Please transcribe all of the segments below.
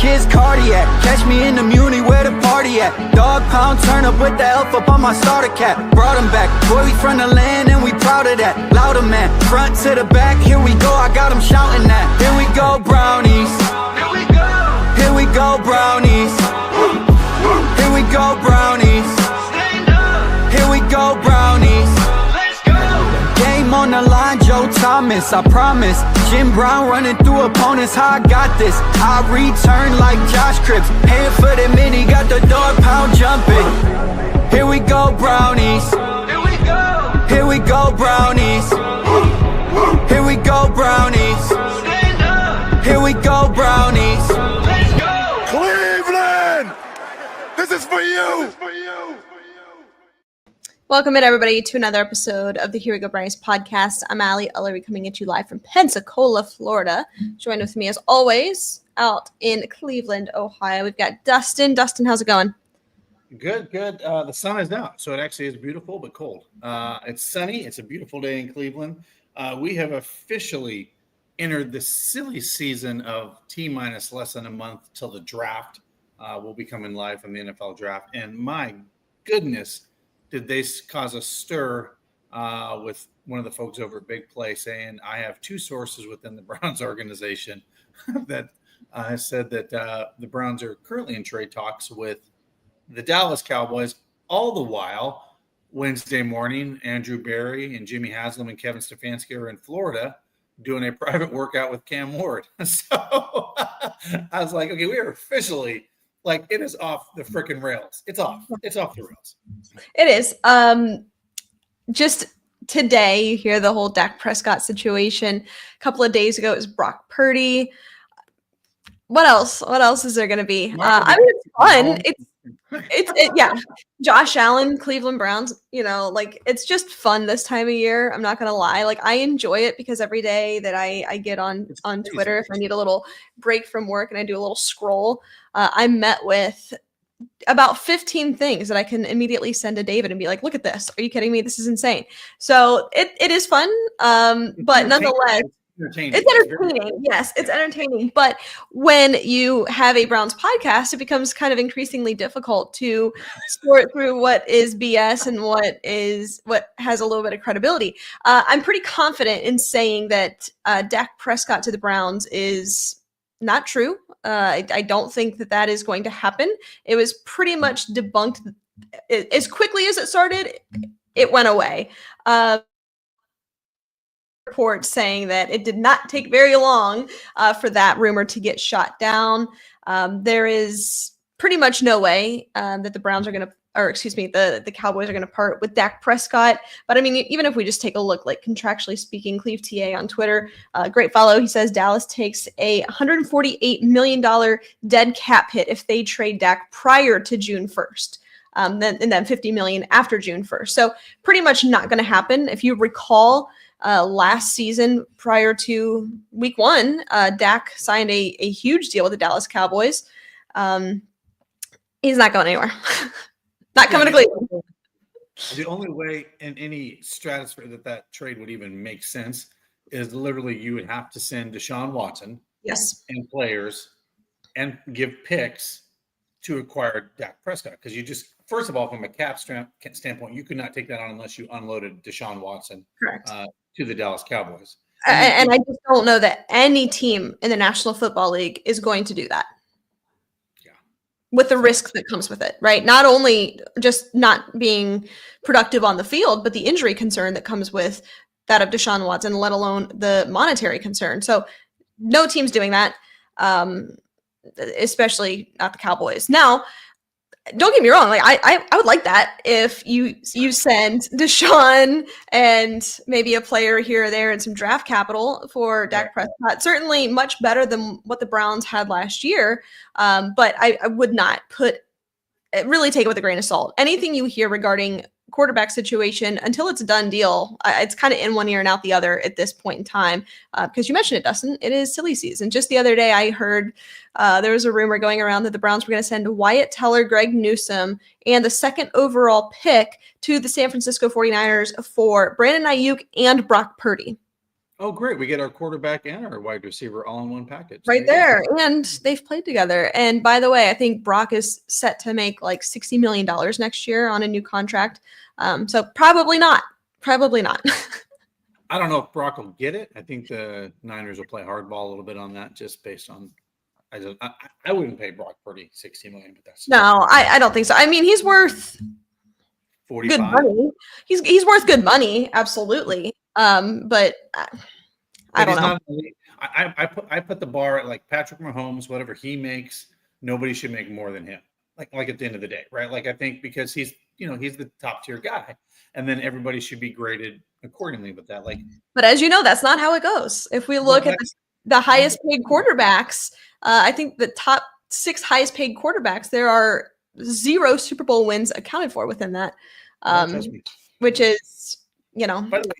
shit's cardiac. Catch me in the Muni where the party at. Dog pound, turn up with the elf up on my starter cap. Brought him back, boy, we from the land and we proud of that. Louder man, front to the back, here we go, I got him shouting that. Here we go, brownies. Here we go. Here we go, brownies. Here we go, brownies. Stand up. Here we go, brownies. Let's go. Game on the line, Joe Thomas, I promise. Jim Brown running through opponents, how I got this. I return like Josh Cripps. Paying for the mini, got the dog pound jumping. Here we go, brownies. Here we go. Here we go, brownies. Here we go, brownies. Stand up. Here we go, brownies. Let's go. Cleveland! This is for you! Welcome in, everybody, to another episode of the Here We Go Brownies podcast. I'm Allie Ullery, coming at you live from Pensacola, Florida. Joined with me, as always, out in Cleveland, Ohio. We've got Dustin. Dustin, how's it going? Good. The sun is out, so it actually is beautiful but cold. It's sunny. It's a beautiful day in Cleveland. We have officially entered the silly season of T-minus less than a month till the draft. We'll be coming live from the NFL draft. And my goodness, did they cause a stir with one of the folks over at Big Play saying, I have two sources within the Browns organization that said that the Browns are currently in trade talks with the Dallas Cowboys. All the while, Wednesday morning, Andrew Berry and Jimmy Haslam and Kevin Stefanski are in Florida doing a private workout with Cam Ward. So I was like, okay, we are officially – like, it is off the freaking rails. It's off. It's off the rails. It is. Just today, you hear the whole Dak Prescott situation. A couple of days ago, it was Brock Purdy. What else? What else is there going to be? I mean, it's fun. Yeah. Josh Allen, Cleveland Browns, like, it's just fun this time of year. I'm not going to lie. Like, I enjoy it because every day that I get on Twitter, if I need a little break from work and I do a little scroll, I'm met with about 15 things that I can immediately send to David and be like, look at this. Are you kidding me? This is insane. So it is fun. But nonetheless, it's entertaining. Yes, it's entertaining. But when you have a Browns podcast, it becomes kind of increasingly difficult to sort through what is BS and what has a little bit of credibility. I'm pretty confident in saying that Dak Prescott to the Browns is not true. I don't think that is going to happen. It was pretty much debunked as quickly as it started. It went away. Report saying that it did not take very long for that rumor to get shot down. There is pretty much no way that the Browns are going to, or excuse me, the Cowboys are going to part with Dak Prescott. But I mean, even if we just take a look, like contractually speaking, Cleve TA on Twitter, great follow. He says Dallas takes a $148 million dead cap hit if they trade Dak prior to June 1st. And then $50 million after June 1st. So pretty much not going to happen. If you recall, last season, prior to week 1, Dak signed a huge deal with the Dallas Cowboys. He's not going anywhere. Not coming to Cleveland. The only way in any stratosphere that trade would even make sense is literally you would have to send Deshaun Watson, yes, and players and give picks to acquire Dak Prescott. Because you just, first of all, from a cap standpoint, you could not take that on unless you unloaded Deshaun Watson. Correct. To the Dallas Cowboys. And I just don't know that any team in the National Football League is going to do that. Yeah. With the risk that comes with it, right? Not only just not being productive on the field, but the injury concern that comes with that of Deshaun Watson, let alone the monetary concern. So no team's doing that, especially not the Cowboys. Now, don't get me wrong. Like I would like that if you send Deshaun and maybe a player here or there and some draft capital for Dak Prescott. Certainly much better than what the Browns had last year. But I would not really take it with a grain of salt. Anything you hear regarding quarterback situation, until it's a done deal, it's kind of in one ear and out the other at this point in time. Because you mentioned it, Dustin, it is silly season. Just the other day, I heard there was a rumor going around that the Browns were going to send Wyatt Teller, Greg Newsome, and the second overall pick to the San Francisco 49ers for Brandon Ayuk and Brock Purdy. Oh, great. We get our quarterback and our wide receiver all in one package. Right there. And they've played together. And by the way, I think Brock is set to make like $60 million next year on a new contract. So probably not. Probably not. I don't know if Brock will get it. I think the Niners will play hardball a little bit on that, just based on. I wouldn't pay Brock Purdy $60 million, but that's No, I don't think so. I mean, he's worth 45. good money. He's worth good money, absolutely. But I don't know. I put the bar at like Patrick Mahomes. Whatever he makes, nobody should make more than him. Like at the end of the day, right? Like I think because he's the top tier guy, and then everybody should be graded accordingly with that. But as you know, that's not how it goes. If we look at the highest paid quarterbacks, I think the top 6 highest paid quarterbacks, there are 0 Super Bowl wins accounted for within that, which is, By the way,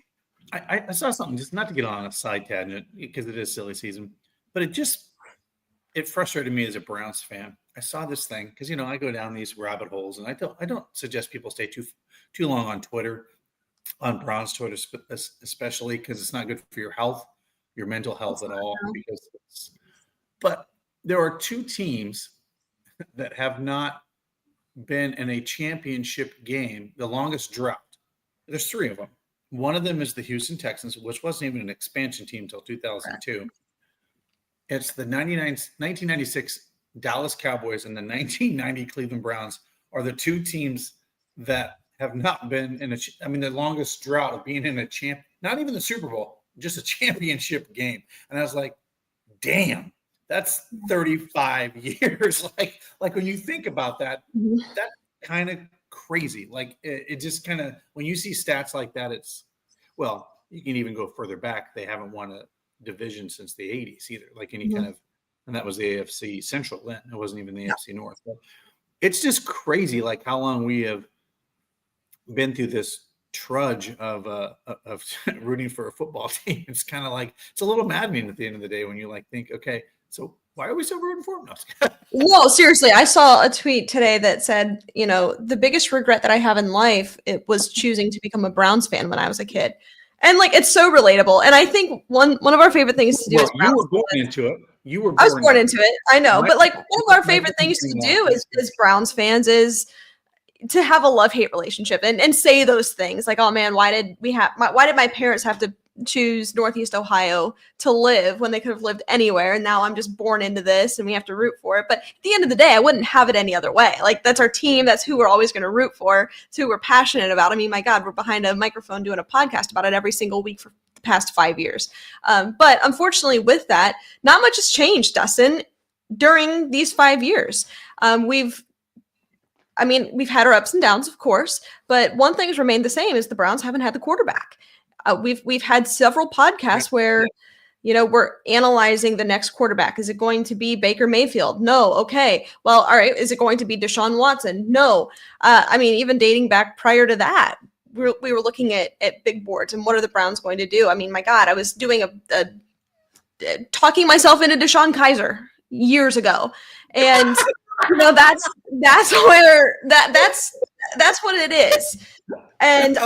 I saw something, just not to get on a side tangent because it is silly season, but it frustrated me as a Browns fan. I saw this thing because I go down these rabbit holes, and I don't suggest people stay too long on Twitter, on Browns Twitter especially, because it's not good for your health, your mental health at all. But there are 2 teams that have not been in a championship game the longest drought. There's 3 of them. One of them is the Houston Texans, which wasn't even an expansion team until 2002. It's the 1996 Dallas Cowboys and the 1990 Cleveland Browns are the 2 teams that have not been in the longest drought of being in not even the Super Bowl, just a championship game. And I was like, damn, that's 35 years. Like when you think about that, that's kind of crazy. Like it just kind of, when you see stats like that, you can even go further back. They haven't won a division since the 80s either, like any kind of, and that was the AFC Central then. It wasn't even the AFC North. But it's just crazy, like how long we have been through this trudge of rooting for a football team. It's kind of like, it's a little maddening at the end of the day when you think, okay, so why are we still rooting for them? No, seriously, I saw a tweet today that said, the biggest regret that I have in life, it was choosing to become a Browns fan when I was a kid. And it's so relatable. And I think one of our favorite things to do is you were born into it. I was born into it. I know. But one of our favorite things to do as Browns fans is to have a love-hate relationship and say those things like, oh man, why did my parents have to choose Northeast Ohio to live when they could have lived anywhere, and now I'm just born into this and we have to root for it. But at the end of the day, I wouldn't have it any other way. That's our team, that's who we're always going to root for, it's who we're passionate about. I mean, my God, we're behind a microphone doing a podcast about it every single week for the past 5 years. But unfortunately with that, not much has changed, Dustin, during these 5 years. We've had our ups and downs, of course, but one thing has remained the same is the Browns haven't had the quarterback. We've had several podcasts where, we're analyzing the next quarterback. Is it going to be Baker Mayfield? No. Okay. Well, all right. Is it going to be Deshaun Watson? No. Even dating back prior to that, we were looking at big boards and what are the Browns going to do? I mean, my God, I was doing talking myself into Deshaun Kaiser years ago. And that's what it is. And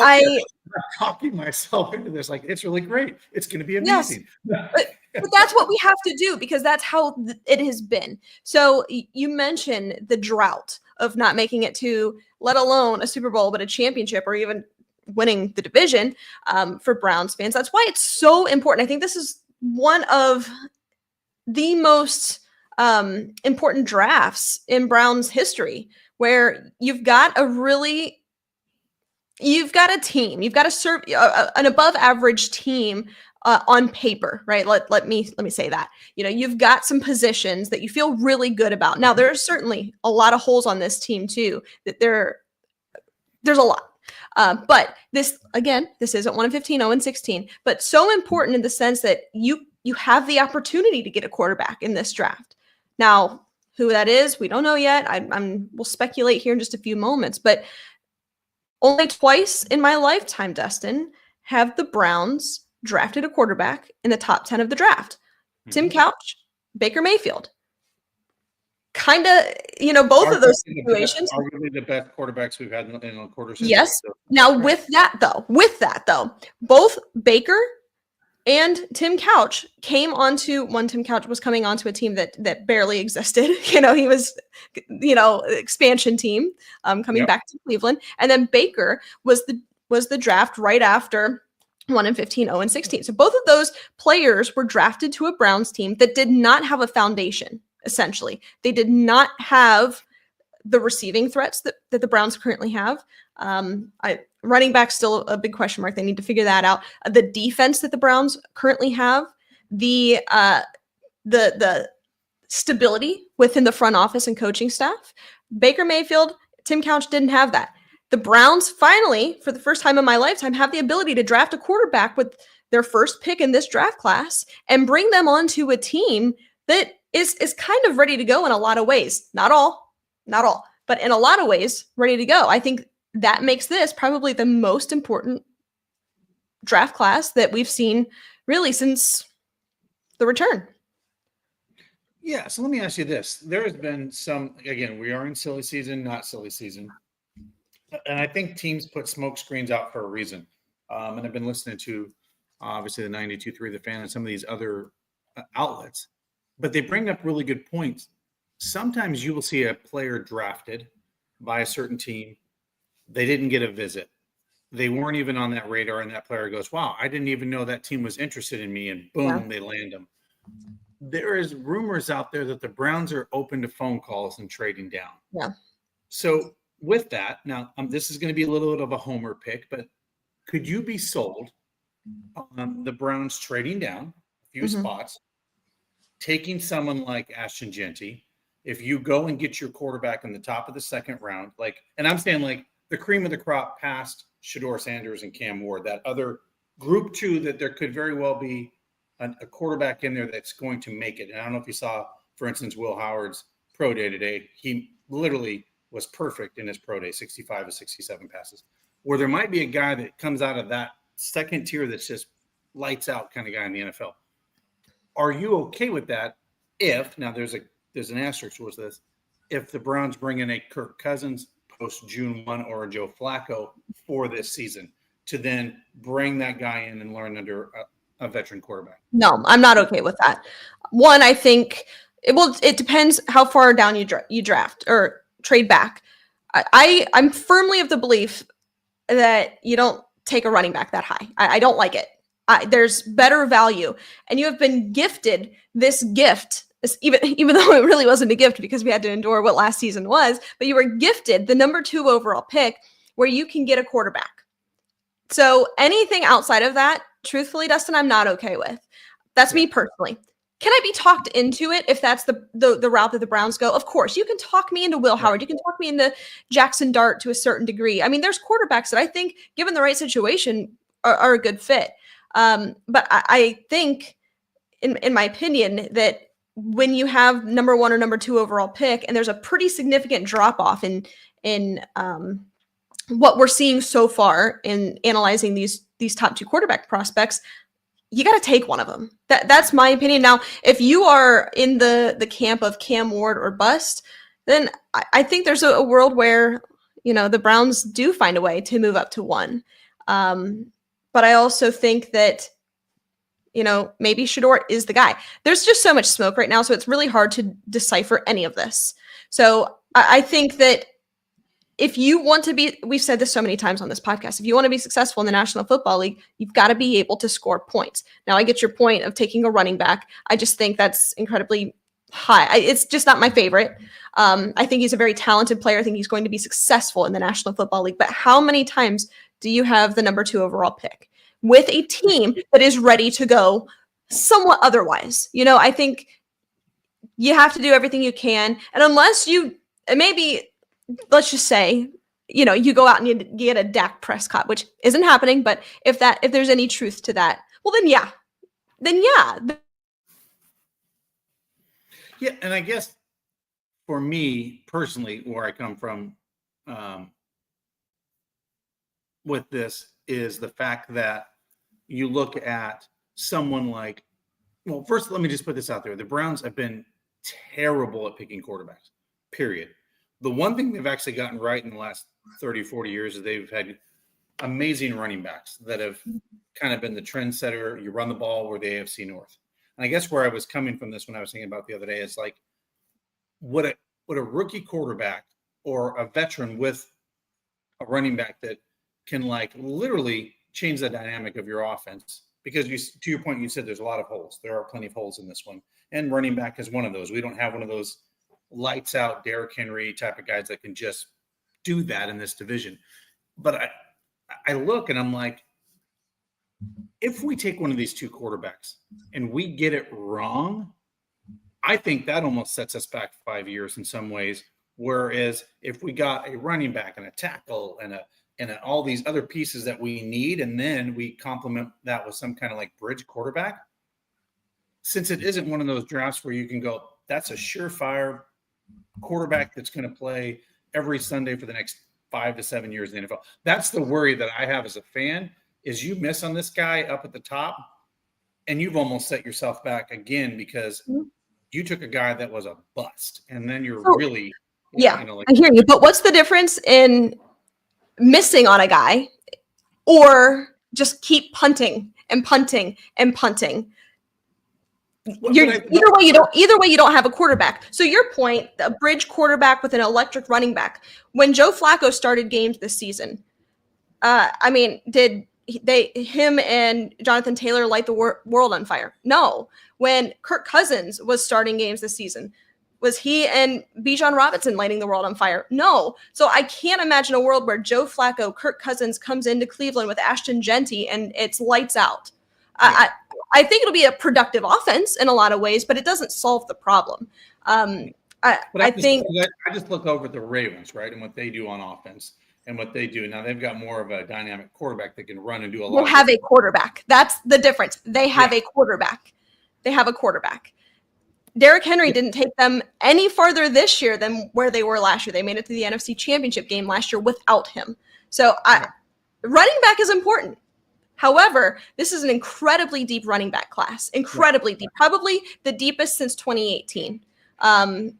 talking myself into this, it's really great. It's going to be amazing. Yes. But that's what we have to do because that's how it has been. So you mentioned the drought of not making it to, let alone a Super Bowl, but a championship or even winning the division for Browns fans. That's why it's so important. I think this is one of the most important drafts in Browns history where you've got a team, you've got an above average team on paper, right? Let me say that, you've got some positions that you feel really good about. Now, there are certainly a lot of holes on this team too, that there's a lot. But this isn't 1-15, 0-16, but so important in the sense that you have the opportunity to get a quarterback in this draft. Now, who that is, we don't know yet. We'll speculate here in just a few moments, but only twice in my lifetime, Dustin, have the Browns drafted a quarterback in the top 10 of the draft. Tim Couch, Baker Mayfield. Kind of, both of those situations. Arguably the best quarterbacks we've had in a quarter century. Yes. Now, with that though, both Baker And Tim Couch Tim Couch was coming onto a team that barely existed. He was, expansion team, coming Yep. back to Cleveland. And then Baker was the draft right after 1-15, 0-16. So both of those players were drafted to a Browns team that did not have a foundation, essentially. They did not have the receiving threats that the Browns currently have. Running back still a big question mark. They need to figure that out. The defense that the Browns currently have, the stability within the front office and coaching staff. Baker Mayfield, Tim Couch didn't have that. The Browns finally, for the first time in my lifetime, have the ability to draft a quarterback with their first pick in this draft class and bring them onto a team that is kind of ready to go in a lot of ways. Not all, but in a lot of ways, ready to go. I think that makes this probably the most important draft class that we've seen really since the return. Yeah. So let me ask you this. There has been some, again, we are in silly season, not silly season. And I think teams put smoke screens out for a reason. And I've been listening to, obviously, the 92.3 The Fan and some of these other outlets. But they bring up really good points. Sometimes you will see a player drafted by a certain team. They didn't get a visit. They weren't even on that radar, and that player goes, wow, I didn't even know that team was interested in me, and boom, They land them. There is rumors out there that the Browns are open to phone calls and trading down. Yeah. So with that, now this is going to be a little bit of a homer pick, but could you be sold on the Browns trading down a few spots, taking someone like Ashton Genty? If you go and get your quarterback in the top of the second round, and I'm saying the cream of the crop past Shedeur Sanders and Cam Ward, that other group two, that there could very well be a quarterback in there that's going to make it. And I don't know if you saw, for instance, Will Howard's pro day today. He literally was perfect in his pro day, 65 of 67 passes. Where there might be a guy that comes out of that second tier that's just lights out kind of guy in the NFL. Are you okay with that? If now there's an asterisk towards this, if the Browns bring in a Kirk Cousins post June 1 or a Joe Flacco for this season to then bring that guy in and learn under a veteran quarterback? No, I'm not okay with that. One, I think it depends how far down you draft or trade back. I'm firmly of the belief that you don't take a running back that high. I don't like it. There's better value, and you have been gifted this gift, even though it really wasn't a gift because we had to endure what last season was, but you were gifted the number 2 overall pick where you can get a quarterback. So anything outside of that, truthfully, Dustin, I'm not okay with. That's me personally. Can I be talked into it if that's the route that the Browns go? Of course. You can talk me into Will Howard. You can talk me into Jackson Dart to a certain degree. I mean, there's quarterbacks that I think, given the right situation, are a good fit. But I think, in my opinion, that when you have number 1 or number 2 overall pick, and there's a pretty significant drop off in what we're seeing so far in analyzing these top 2 quarterback prospects, you got to take one of them. That's my opinion. Now, if you are in the camp of Cam Ward or bust, then I think there's a world where, the Browns do find a way to move up to 1. But I also think that, maybe Shedeur is the guy. There's just so much smoke right now, so it's really hard to decipher any of this. So I think that if you want to be, we've said this so many times on this podcast, if you want to be successful in the National Football League, you've got to be able to score points. Now, I get your point of taking a running back. I just think that's incredibly high. It's just not my favorite. I think he's a very talented player. I think he's going to be successful in the National Football League. But how many times do you have the number 2 overall pick with a team that is ready to go somewhat otherwise? I think you have to do everything you can. And unless maybe, let's just say, you go out and you get a Dak Prescott, which isn't happening. But if there's any truth to that, well, then yeah. Yeah, and I guess for me personally, where I come from with this is the fact that you look at someone like, well, first, let me just put this out there. The Browns have been terrible at picking quarterbacks, period. The one thing they've actually gotten right in the last 30, 40 years is they've had amazing running backs that have kind of been the trendsetter. You run the ball, we're the AFC North. And I guess where I was coming from this when I was thinking about the other day is like what a rookie quarterback or a veteran with a running back that can like literally change the dynamic of your offense. Because to your point, you said there's a lot of holes. There are plenty of holes in this one. And running back is one of those. We don't have one of those lights out Derrick Henry type of guys that can just do that in this division. But I look and I'm like, if we take one of these two quarterbacks and we get it wrong, I think that almost sets us back 5 years in some ways. Whereas if we got a running back and a tackle and all these other pieces that we need, and then we complement that with some kind of like bridge quarterback, since it isn't one of those drafts where you can go, that's a surefire quarterback that's going to play every Sunday for the next 5 to 7 years in the NFL. That's the worry that I have as a fan, is you miss on this guy up at the top and you've almost set yourself back again because you took a guy that was a bust, and then you're really – yeah, I hear you. But what's the difference in missing on a guy or just keep punting and punting and punting? Either way, you don't have a quarterback. So your point, a bridge quarterback with an electric running back. When Joe Flacco started games this season, did him and Jonathan Taylor light the world on fire? No. When Kirk Cousins was starting games this season, was he and Bijan Robinson lighting the world on fire? No. So I can't imagine a world where Joe Flacco, Kirk Cousins comes into Cleveland with Ashton Genty and it's lights out. Yeah. I think it'll be a productive offense in a lot of ways, but it doesn't solve the problem. I just look over at the Ravens, right, and what they do on offense and what they do. Now they've got more of a dynamic quarterback that can run and do a lot. They have a quarterback. That's the difference. They have a quarterback. They have a quarterback. Derrick Henry didn't take them any farther this year than where they were last year. They made it to the NFC Championship game last year without him. So running back is important. However, this is an incredibly deep running back class, incredibly deep, probably the deepest since 2018. And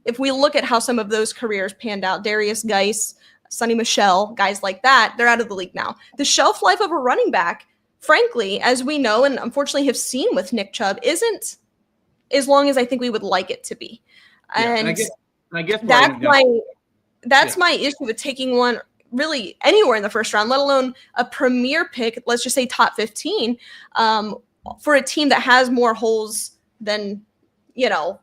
if we look at how some of those careers panned out, Darius Geis, Sonny Michel, guys like that, they're out of the league now. The shelf life of a running back, frankly, as we know and unfortunately have seen with Nick Chubb, isn't as long as I think we would like it to be. And I guess that's my issue with taking one really anywhere in the first round, let alone a premier pick, let's just say top 15, for a team that has more holes than,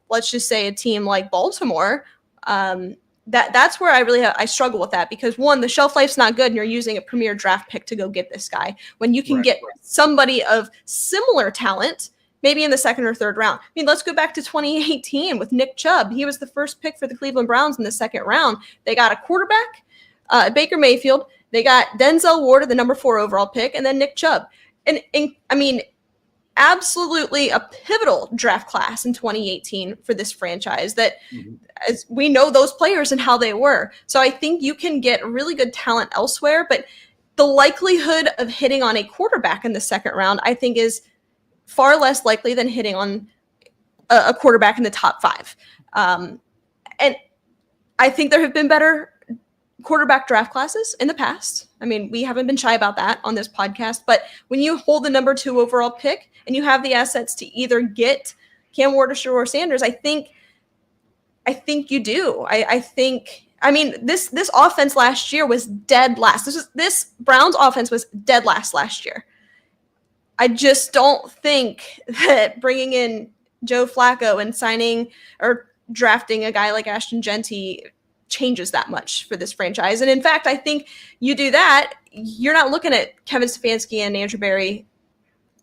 let's just say a team like Baltimore. That's where I struggle with that, because one, the shelf life's not good and you're using a premier draft pick to go get this guy when you can get somebody of similar talent maybe in the second or third round. I mean, let's go back to 2018 with Nick Chubb. He was the first pick for the Cleveland Browns in the second round. They got a quarterback, Baker Mayfield. They got Denzel Ward, the number 4 overall pick, and then Nick Chubb. And I mean, absolutely a pivotal draft class in 2018 for this franchise that as we know those players and how they were. So I think you can get really good talent elsewhere, but the likelihood of hitting on a quarterback in the second round, I think, is far less likely than hitting on a quarterback in the top 5. And I think there have been better quarterback draft classes in the past. I mean, we haven't been shy about that on this podcast, but when you hold the number 2 overall pick and you have the assets to either get Cam Ward or Sanders, I think you do. I mean, this offense last year was dead last. This Browns offense was dead last year. I just don't think that bringing in Joe Flacco and signing or drafting a guy like Ashton Genty changes that much for this franchise. And in fact, I think you do that, you're not looking at Kevin Stefanski and Andrew Berry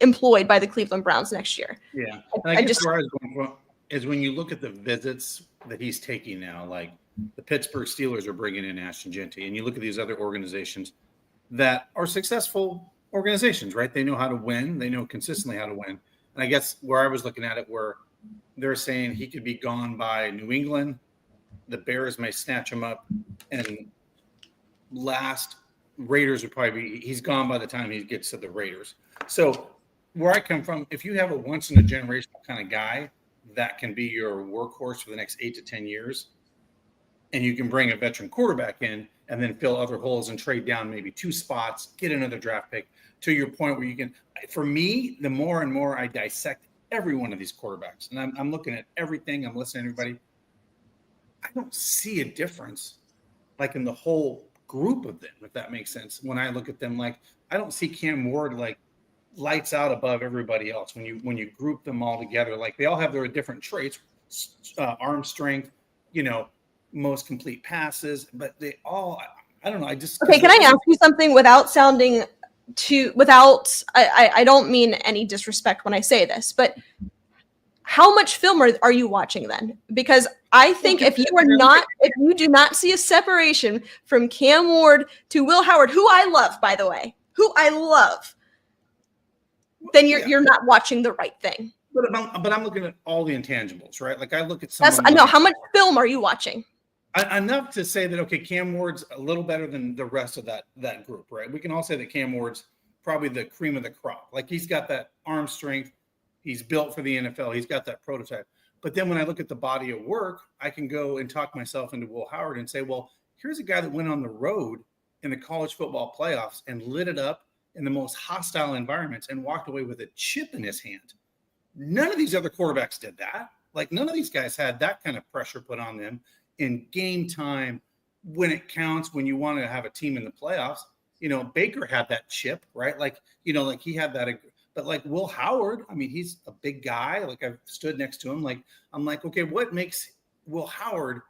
employed by the Cleveland Browns next year. Yeah. I guess where I was going from is when you look at the visits that he's taking now, like the Pittsburgh Steelers are bringing in Ashton Genty, and you look at these other organizations that are successful organizations, right? They know how to win. They know consistently how to win. And I guess where I was looking at it, where they're saying he could be gone by New England, the Bears may snatch him up, and last Raiders would probably be, he's gone by the time he gets to the Raiders. So where I come from, if you have a once in a generational kind of guy that can be your workhorse for the next 8 to 10 years, and you can bring a veteran quarterback in and then fill other holes and trade down maybe 2 spots, get another draft pick to your point where you can. For me, the more and more I dissect every one of these quarterbacks, and I'm looking at everything, I'm listening to everybody, I don't see a difference like in the whole group of them, if that makes sense. When I look at them, like I don't see Cam Ward like lights out above everybody else when you group them all together. Like they all have their different traits, arm strength, most complete passes, but they all, I don't know. Okay. Can I ask you something without sounding I don't mean any disrespect when I say this, but how much film are you watching then? Because I think if you do not see a separation from Cam Ward to Will Howard, who I love, by the way, then you're not watching the right thing. But I'm looking at all the intangibles, right? Like I look at how much film are you watching? Enough to say that, okay, Cam Ward's a little better than the rest of that group, right? We can all say that Cam Ward's probably the cream of the crop. Like he's got that arm strength. He's built for the NFL. He's got that prototype. But then when I look at the body of work, I can go and talk myself into Will Howard and say, well, here's a guy that went on the road in the college football playoffs and lit it up in the most hostile environments and walked away with a chip in his hand. None of these other quarterbacks did that. Like none of these guys had that kind of pressure put on them in game time when it counts, when you want to have a team in the playoffs. Baker had that chip, right? Like he had that. But like Will Howard, I mean, he's a big guy. Like I've stood next to him. Like I'm like, okay, what makes Will Howard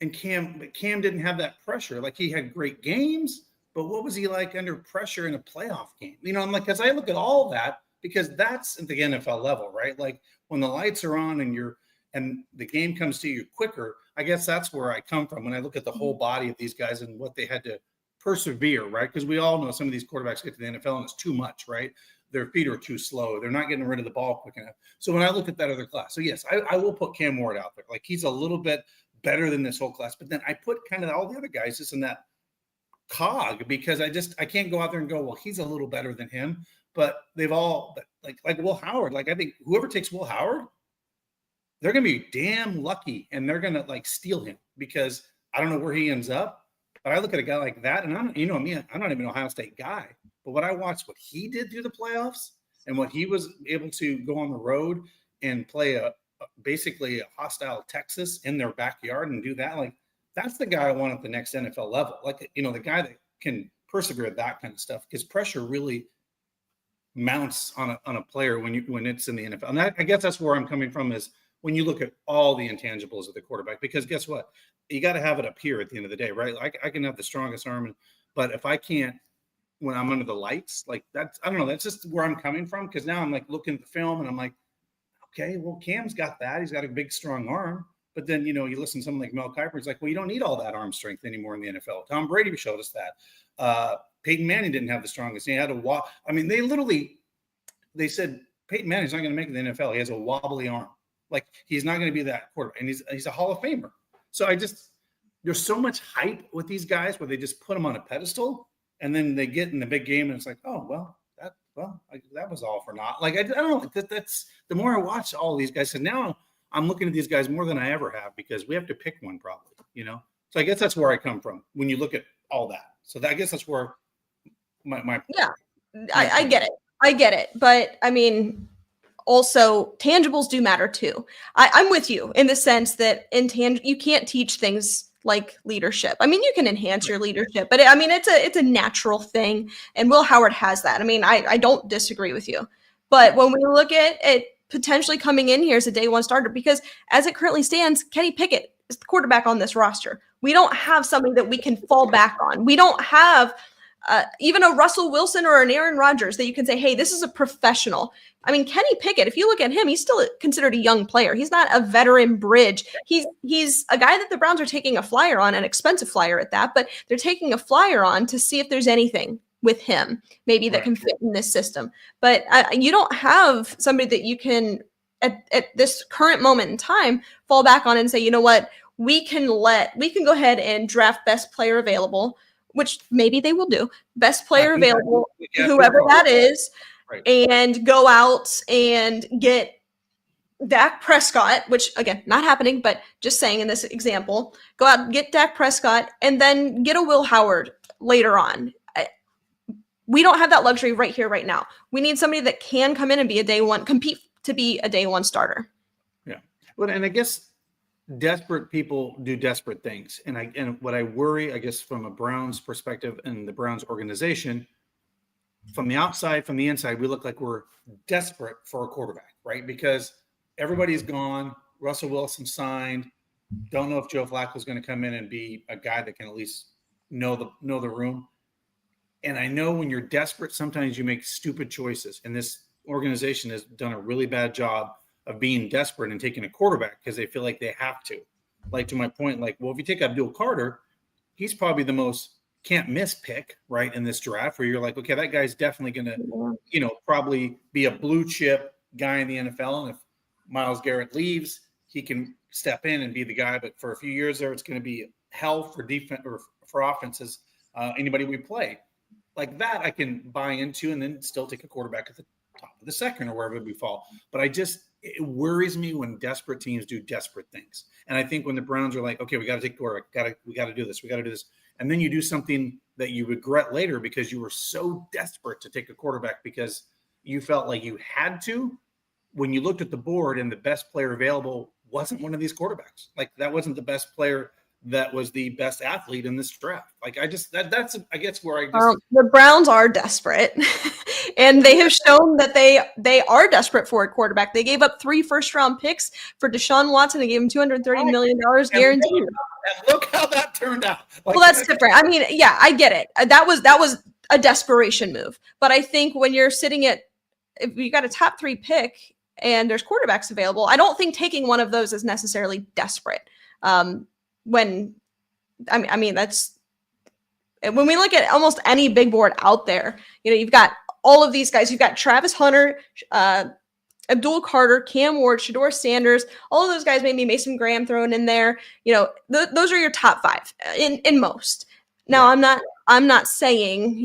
and Cam? But Cam didn't have that pressure. Like he had great games, but what was he like under pressure in a playoff game? I'm like, because I look at all that because that's at the NFL level, right? Like when the lights are on and the game comes to you quicker. I guess that's where I come from when I look at the whole body of these guys and what they had to persevere, right? Because we all know some of these quarterbacks get to the NFL and it's too much, right? Their feet are too slow. They're not getting rid of the ball quick enough. So when I look at that other class, so yes, I will put Cam Ward out there. Like he's a little bit better than this whole class, but then I put kind of all the other guys just in that cog because I can't go out there and go, well, he's a little better than him, but they've all like Will Howard. Like I think whoever takes Will Howard, they're going to be damn lucky and they're going to like steal him because I don't know where he ends up. But I look at a guy like that and I'm not even an Ohio State guy. But when I watched what he did through the playoffs and what he was able to go on the road and play basically a hostile Texas in their backyard and do that, like that's the guy I want at the next NFL level. Like, the guy that can persevere that kind of stuff because pressure really mounts on a player when it's in the NFL. And I guess that's where I'm coming from is when you look at all the intangibles of the quarterback, because guess what? You got to have it up here at the end of the day, right? Like I can have the strongest arm, but if I can't, when I'm under the lights, like that's, I don't know, that's just where I'm coming from. Cause now I'm like looking at the film and I'm like, okay, well, Cam's got that. He's got a big, strong arm. But then, you listen to someone like Mel Kiper, it's like, well, you don't need all that arm strength anymore in the NFL. Tom Brady showed us that. Peyton Manning didn't have the strongest. He had a walk. I mean, they said Peyton Manning's not going to make it in the NFL. He has a wobbly arm. Like he's not going to be that quarterback. And he's a Hall of Famer. So there's so much hype with these guys where they just put them on a pedestal and then they get in the big game and it's like, oh, well, that was all for naught. Like, I don't know. That's the more I watch all these guys. And now I'm looking at these guys more than I ever have because we have to pick one probably, So I guess that's where I come from when you look at all that. So I guess that's where my yeah, I get it. I get it. But I mean, also tangibles do matter too. I'm with you in the sense that you can't teach things like leadership. I mean, you can enhance your leadership, but it's a natural thing. And Will Howard has that. I mean, I don't disagree with you, but when we look at it potentially coming in here as a day one starter, because as it currently stands, Kenny Pickett is the quarterback on this roster. We don't have somebody that we can fall back on. We don't have even a Russell Wilson or an Aaron Rodgers that you can say, hey, this is a professional. I mean, Kenny Pickett, if you look at him, he's still considered a young player. He's not a veteran bridge. He's a guy that the Browns are taking a flyer on, an expensive flyer at that, but they're taking a flyer on to see if there's anything with him maybe that can fit in this system. But you don't have somebody that you can, at this current moment in time, fall back on and say, you know what, we can go ahead and draft best player available, which maybe they will do, best player available, whoever that is, right, and go out and get Dak Prescott, which again, not happening, but just saying in this example, go out and get Dak Prescott and then get a Will Howard later on. We don't have that luxury right here, right now. We need somebody that can come in and be a day one, compete to be a day one starter. Yeah. Well, and I guess desperate people do desperate things. And what I worry, I guess, from a Browns perspective and the Browns organization, from the outside, from the inside, we look like we're desperate for a quarterback, right? Because everybody's gone. Russell Wilson signed. Don't know if Joe Flacco is going to come in and be a guy that can at least know the room. And I know when you're desperate, sometimes you make stupid choices. And this organization has done a really bad job of being desperate and taking a quarterback because they feel like they have to. Like, to my point, like, well, if you take Abdul Carter, he's probably the most can't miss pick, right, in this draft, where you're like, okay, that guy's definitely going to, probably be a blue chip guy in the NFL. And if Myles Garrett leaves, he can step in and be the guy. But for a few years there, it's going to be hell for defense or for offenses. Anybody we play like that, I can buy into, and then still take a quarterback at the top of the second or wherever we fall. But it worries me when desperate teams do desperate things. And I think when the Browns are like, okay, we got to take a quarterback, we got to do this. And then you do something that you regret later because you were so desperate to take a quarterback because you felt like you had to, when you looked at the board and the best player available wasn't one of these quarterbacks. Like, that wasn't the best player that was the best athlete in this draft. Like, that's I guess where I just the Browns are desperate, and they have shown that they are desperate for a quarterback. They gave up 3 first-round picks for Deshaun Watson. They gave him $230 million guaranteed. And look how that turned out. Like, well, that's different. I mean, yeah, I get it. That was a desperation move. But I think when you're sitting at, if you got a top 3 pick and there's quarterbacks available, I don't think taking one of those is necessarily desperate. That's when we look at almost any big board out there, you've got all of these guys. You've got Travis Hunter, Abdul Carter, Cam Ward, Shador Sanders, all of those guys, maybe Mason Graham thrown in there. Those are your top 5 in most. Now, yeah. I'm not saying,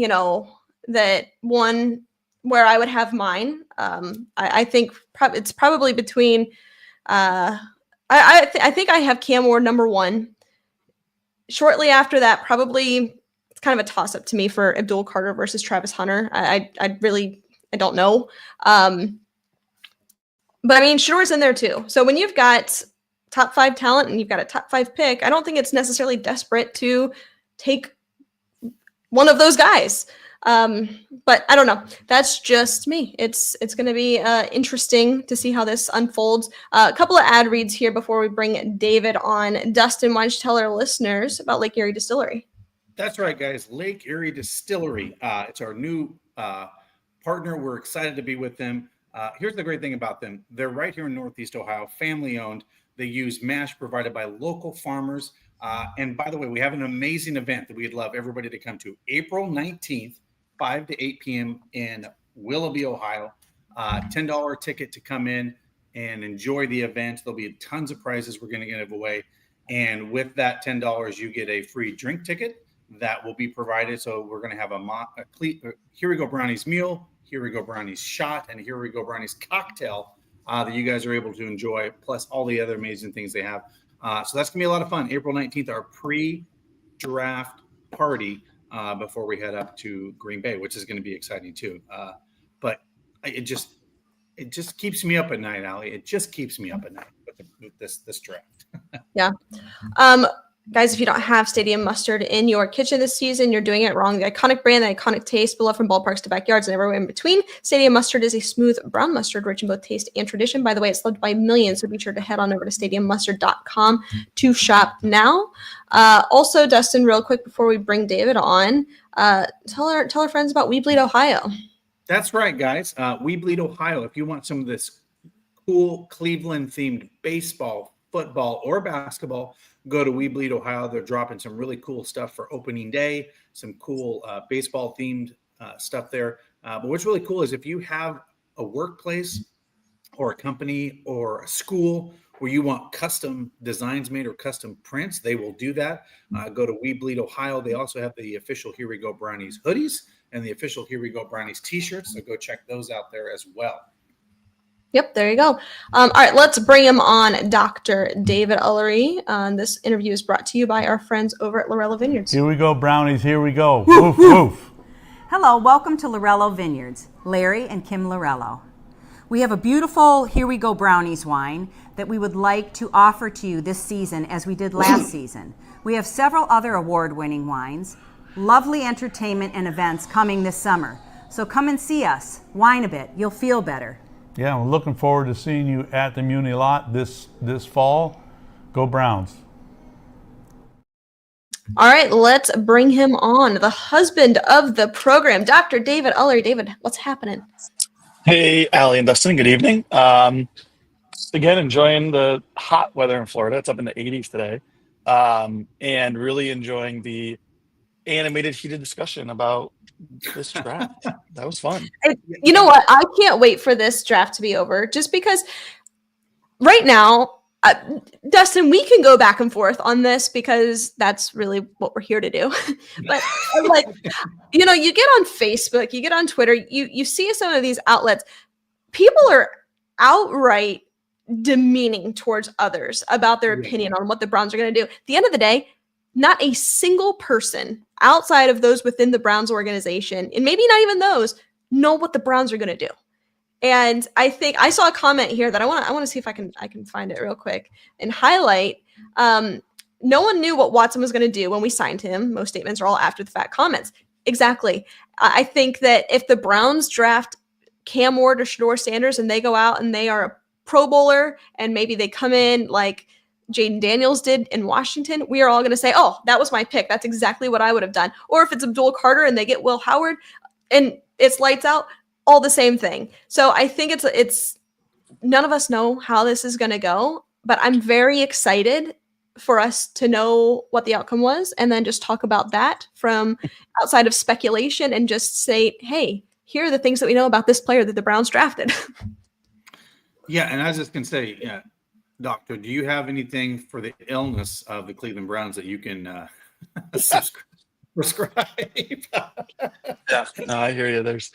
that one where I would have mine. I think it's probably between, I think I have Cam Ward number 1. Shortly after that, probably it's kind of a toss-up to me for Abdul Carter versus Travis Hunter. I don't know. But I mean, Shador's in there too. So when you've got top 5 talent and you've got a top 5 pick, I don't think it's necessarily desperate to take one of those guys. But I don't know. That's just me. It's going to be interesting to see how this unfolds. A couple of ad reads here before we bring David on. Dustin, why don't you tell our listeners about Lake Erie Distillery? That's right, guys. Lake Erie Distillery. It's our new partner. We're excited to be with them. Here's the great thing about them. They're right here in Northeast Ohio, family owned. They use mash provided by local farmers. And by the way, we have an amazing event that we'd love everybody to come to. April 19th, 5 to 8 p.m. in Willoughby, Ohio. $10 ticket to come in and enjoy the event. There'll be tons of prizes we're going to give away. And with that $10, you get a free drink ticket that will be provided. So we're going to have a Here We Go Brownies meal, Here We Go Brownies shot, and Here We Go Brownies cocktail that you guys are able to enjoy, plus all the other amazing things they have. So that's going to be a lot of fun. April 19th, our pre-draft party before we head up to Green Bay, which is going to be exciting too. But it just keeps me up at night, Allie. It just keeps me up at night with this draft. Yeah. Guys, if you don't have Stadium Mustard in your kitchen this season, you're doing it wrong. The iconic brand, the iconic taste, beloved from ballparks to backyards and everywhere in between. Stadium Mustard is a smooth brown mustard rich in both taste and tradition. By the way, it's loved by millions, so be sure to head on over to stadiummustard.com to shop now. Also, Dustin, real quick before we bring David on, tell our friends about We Bleed Ohio. That's right, guys. We Bleed Ohio. If you want some of this cool Cleveland-themed baseball, football, or basketball, go to We Bleed Ohio. They're dropping some really cool stuff for opening day, some cool baseball-themed stuff there. But what's really cool is if you have a workplace or a company or a school where you want custom designs made or custom prints, they will do that. Go to We Bleed Ohio. They also have the official Here We Go Brownies hoodies and the official Here We Go Brownies t-shirts. So go check those out there as well. Yep, there you go. All right, let's bring him on, Dr. David Ullery. This interview is brought to you by our friends over at Lorella Vineyards. Here we go, brownies. Here we go. Woof, woof. Hello, welcome to Lorello Vineyards, Larry and Kim Lorello. We have a beautiful Here We Go Brownies wine that we would like to offer to you this season as we did last season. We have several other award-winning wines, lovely entertainment and events coming this summer. So come and see us, wine a bit, you'll feel better. Yeah, we're looking forward to seeing you at the Muni lot this fall. Go Browns. All right, let's bring him on, the husband of the program, Dr. David Ullery. David, what's happening? Hey, Allie and Dustin, good evening. Again, enjoying the hot weather in Florida. It's up in the 80s today. And really enjoying the animated, heated discussion about this draft. That was fun. You know what? I can't wait for this draft to be over just because right now, Dustin, we can go back and forth on this because that's really what we're here to do. But like, you know, you get on Facebook, you get on Twitter, you see some of these outlets, people are outright demeaning towards others about their opinion on what the Browns are going to do. At the end of the day, not a single person outside of those within the Browns organization, and maybe not even those, know what the Browns are going to do. And I think I saw a comment here that I want to see if I can find it real quick and highlight. No one knew what Watson was going to do when we signed him. Most statements are all after the fact comments. Exactly. I think that if the Browns draft Cam Ward or Shador Sanders and they go out and they are a Pro Bowler and maybe they come in like Jaden Daniels did in Washington, we are all going to say, oh, that was my pick. That's exactly what I would have done. Or if it's Abdul Carter and they get Will Howard and it's lights out, all the same thing. So I think it's none of us know how this is going to go, but I'm very excited for us to know what the outcome was and then just talk about that from outside of speculation and just say, hey, here are the things that we know about this player that the Browns drafted. Yeah, and I was just going to say, yeah, Doctor, do you have anything for the illness of the Cleveland Browns that you can prescribe? Yeah, no, I hear you. There's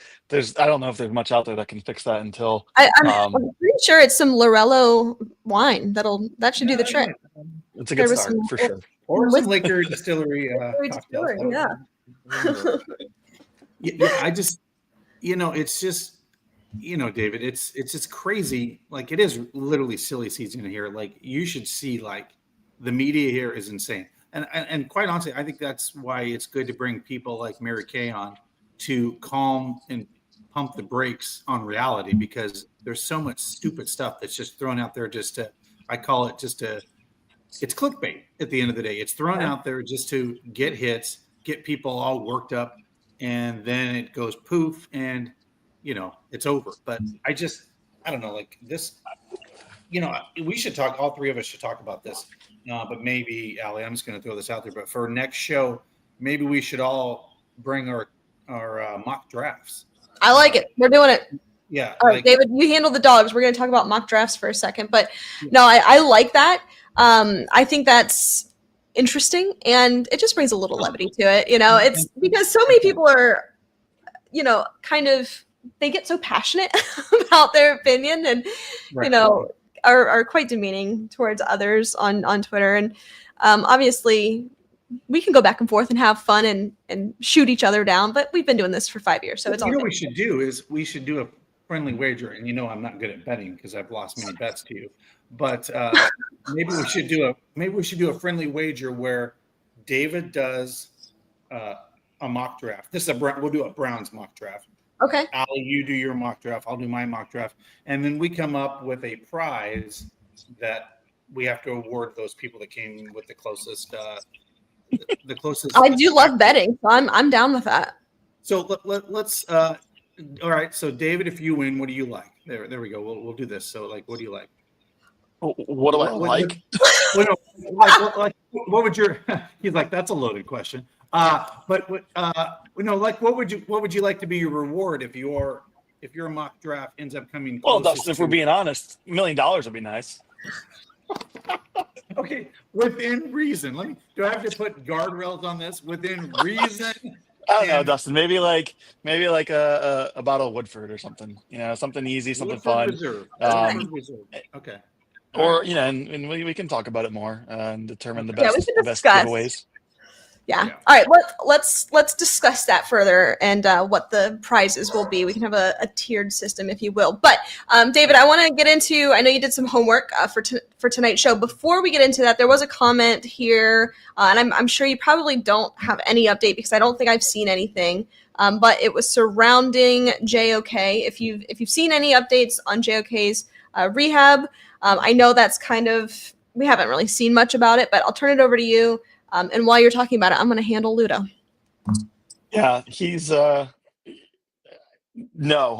I don't know if there's much out there that can fix that until I'm pretty sure it's some Lorello wine that should do the trick. it's a good start for sure. Or some liquor distillery cocktails. Yeah. Yeah, I just, it's just, David, it's just crazy. Like, it is literally silly season here. Like, you should see, like, the media here is insane. And quite honestly, I think that's why it's good to bring people like Mary Kay on to calm and pump the brakes on reality, because there's so much stupid stuff that's just thrown out there it's clickbait at the end of the day. It's thrown out there just to get hits, get people all worked up, and then it goes poof and, it's over. But I don't know, like this, we should talk, all three of us should talk about this. But maybe, Allie, I'm just going to throw this out there, but for next show, maybe we should all bring our mock drafts. I like it. We're doing it. Yeah. All right, David, you handle the dogs. We're going to talk about mock drafts for a second, but no, I like that. I think that's interesting, and it just brings a little levity to it. It's because so many people are, kind of, they get so passionate about their opinion and, are quite demeaning towards others on Twitter. And obviously we can go back and forth and have fun and shoot each other down, but we've been doing this for 5 years. So it's all good. What we should do is we should do a friendly wager. And I'm not good at betting because I've lost many bets to you, but maybe we should do a friendly wager where David does a mock draft. We'll do a Browns mock draft. Okay. Allie, you do your mock draft. I'll do my mock draft. And then we come up with a prize that we have to award those people that came with the closest. I do love betting, so I'm down with that. So let's. All right. So David, if you win, what do you like? There we go. We'll do this. So what do you like? What do I like? What would your? He's like, that's a loaded question. What would you like to be your reward if your mock draft ends up coming? Well, Dustin, if we're being honest, $1 million would be nice. Okay, within reason. Do I have to put guardrails on this? Within reason. I don't know, And Dustin. Maybe like a bottle of Woodford or something. Something easy, something Woodford fun. Reserve. Um, Woodford Reserve. Okay. All or right. and we can talk about it more and determine the Yeah, we best can the best discuss. giveaways. Yeah. Yeah. All right. Let's discuss that further and what the prizes will be. We can have a tiered system, if you will. But David, I want to get into. I know you did some homework for tonight's show. Before we get into that, there was a comment here, and I'm sure you probably don't have any update because I don't think I've seen anything. But it was surrounding JOK. If you've seen any updates on JOK's rehab, I know that's kind of we haven't really seen much about it, but I'll turn it over to you. And while you're talking about it, I'm going to handle Ludo. Yeah, he's no.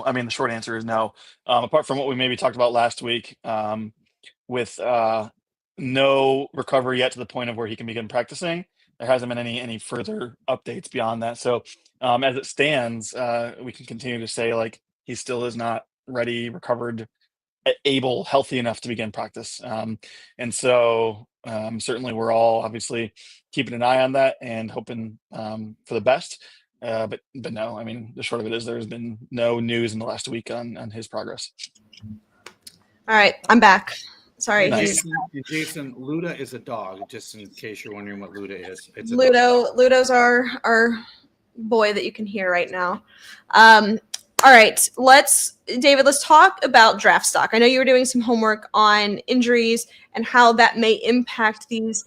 I mean, the short answer is no. Apart from what we maybe talked about last week, with no recovery yet to the point of where he can begin practicing, there hasn't been any further updates beyond that. So, as it stands, we can continue to say like he still is not ready, recovered, able, healthy enough to begin practice. And so, certainly, we're all obviously keeping an eye on that and hoping for the best. But no, I mean, the short of it is there's been no news in the last week on his progress. All right, I'm back. Sorry, And Nice. Jason, Luda is a dog. Just in case you're wondering what Luda is, it's a dog. Ludo's our boy that you can hear right now. All right, David, let's talk about draft stock. I know you were doing some homework on injuries and how that may impact these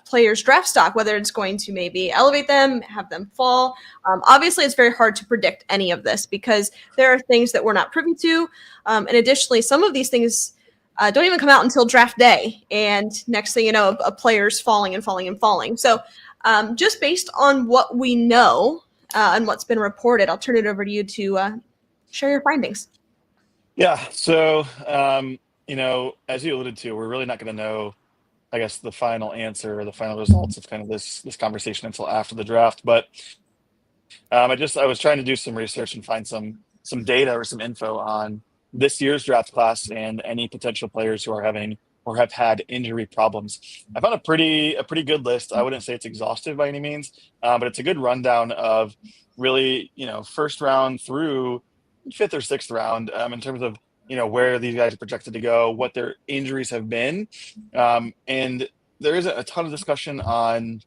players' draft stock, whether it's going to maybe elevate them, have them fall. Obviously, it's very hard to predict any of this because there are things that we're not privy to. And additionally, some of these things don't even come out until draft day. And next thing you know, a player's falling and falling and falling. So just based on what we know and what's been reported, I'll turn it over to you to share your findings. Yeah. So, as you alluded to, we're really not going to know, I guess, the final answer or the final results of kind of this conversation until after the draft. But I was trying to do some research and find some data or some info on this year's draft class and any potential players who are having or have had injury problems. I found a pretty good list. I wouldn't say it's exhaustive by any means, but it's a good rundown of really, first round through fifth or sixth round in terms of where these guys are projected to go, what their injuries have been, and there isn't a ton of discussion on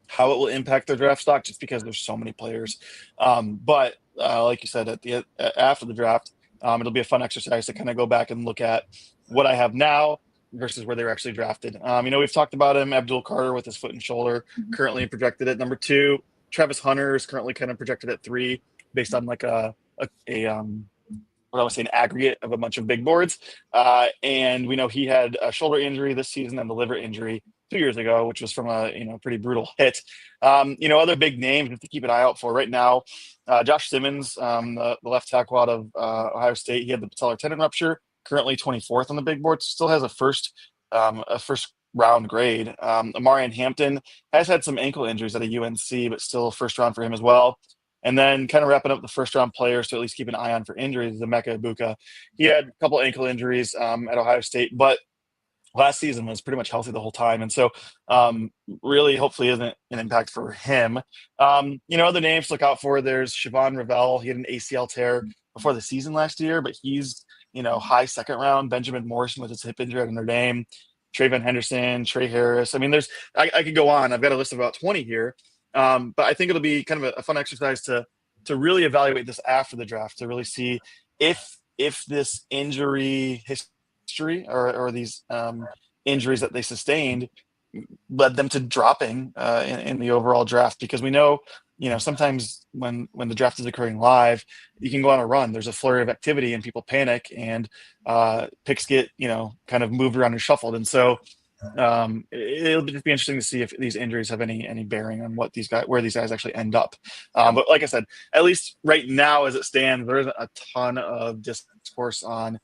how it will impact their draft stock just because there's so many players. But like you said, after the draft, it'll be a fun exercise to kind of go back and look at what I have now versus where they were actually drafted. We've talked about him, Abdul Carter with his foot and shoulder, currently projected at number 2. Travis Hunter is currently kind of projected at 3 based on like what I would say an aggregate of a bunch of big boards. And we know he had a shoulder injury this season and the liver injury 2 years ago, which was from a pretty brutal hit. Other big names to keep an eye out for right now. Josh Simmons, the left tackle out of Ohio State, he had the patellar tendon rupture. Currently 24th on the big board, still has a first round grade. Amarian Hampton has had some ankle injuries at a UNC, but still first round for him as well. And then kind of wrapping up the first round players to at least keep an eye on for injuries, Emeka Ibuka. He had a couple ankle injuries at Ohio State, but last season was pretty much healthy the whole time. And so really hopefully isn't an impact for him. Other names to look out for, there's Siobhan Ravel. He had an ACL tear before the season last year, but he's, high second round. Benjamin Morrison with his hip injury at Notre Dame. Trayvon Henderson, Trey Harris. I mean, I could go on. I've got a list of about 20 here. But I think it'll be kind of a fun exercise to really evaluate this after the draft to really see if this injury history or these injuries that they sustained led them to dropping in the overall draft, because we know sometimes when the draft is occurring live, you can go on a run. There's a flurry of activity and people panic and picks get kind of moved around and shuffled, and so it'll just be interesting to see if these injuries have any bearing on where these guys actually end up. But like I said, at least right now as it stands, there isn't a ton of discourse on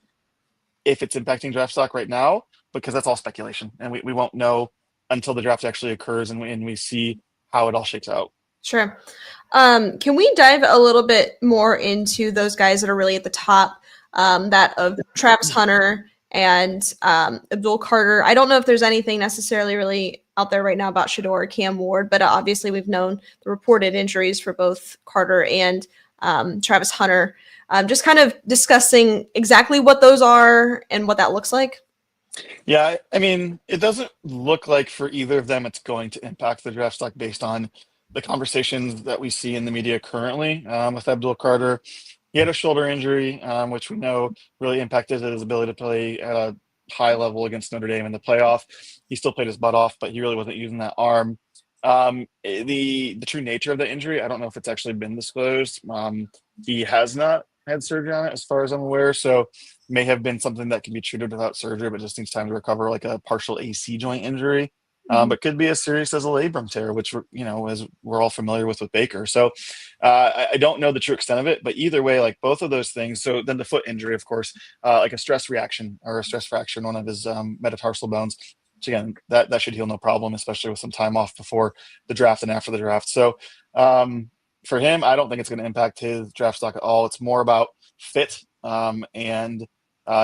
if it's impacting draft stock right now, because that's all speculation, and we won't know until the draft actually occurs and we see how it all shakes out. Sure. Can we dive a little bit more into those guys that are really at the top, that of Travis Hunter and Abdul Carter? I don't know if there's anything necessarily really out there right now about Shador, Cam Ward, but obviously we've known the reported injuries for both Carter and Travis Hunter. Just kind of discussing exactly what those are and what that looks like. Yeah, I mean, it doesn't look like for either of them it's going to impact the draft stock based on the conversations that we see in the media currently. With Abdul Carter, he had a shoulder injury, which we know really impacted his ability to play at a high level against Notre Dame in the playoff. He still played his butt off, but he really wasn't using that arm. The true nature of the injury, I don't know if it's actually been disclosed. He has not had surgery on it, as far as I'm aware, so may have been something that can be treated without surgery, but just needs time to recover, like a partial AC joint injury. But could be as serious as a labrum tear, which as we're all familiar with Baker. So I don't know the true extent of it, but either way, like both of those things. So then the foot injury, of course, like a stress reaction or a stress fracture in one of his metatarsal bones. Which again, that should heal no problem, especially with some time off before the draft and after the draft. So for him, I don't think it's going to impact his draft stock at all. It's more about fit and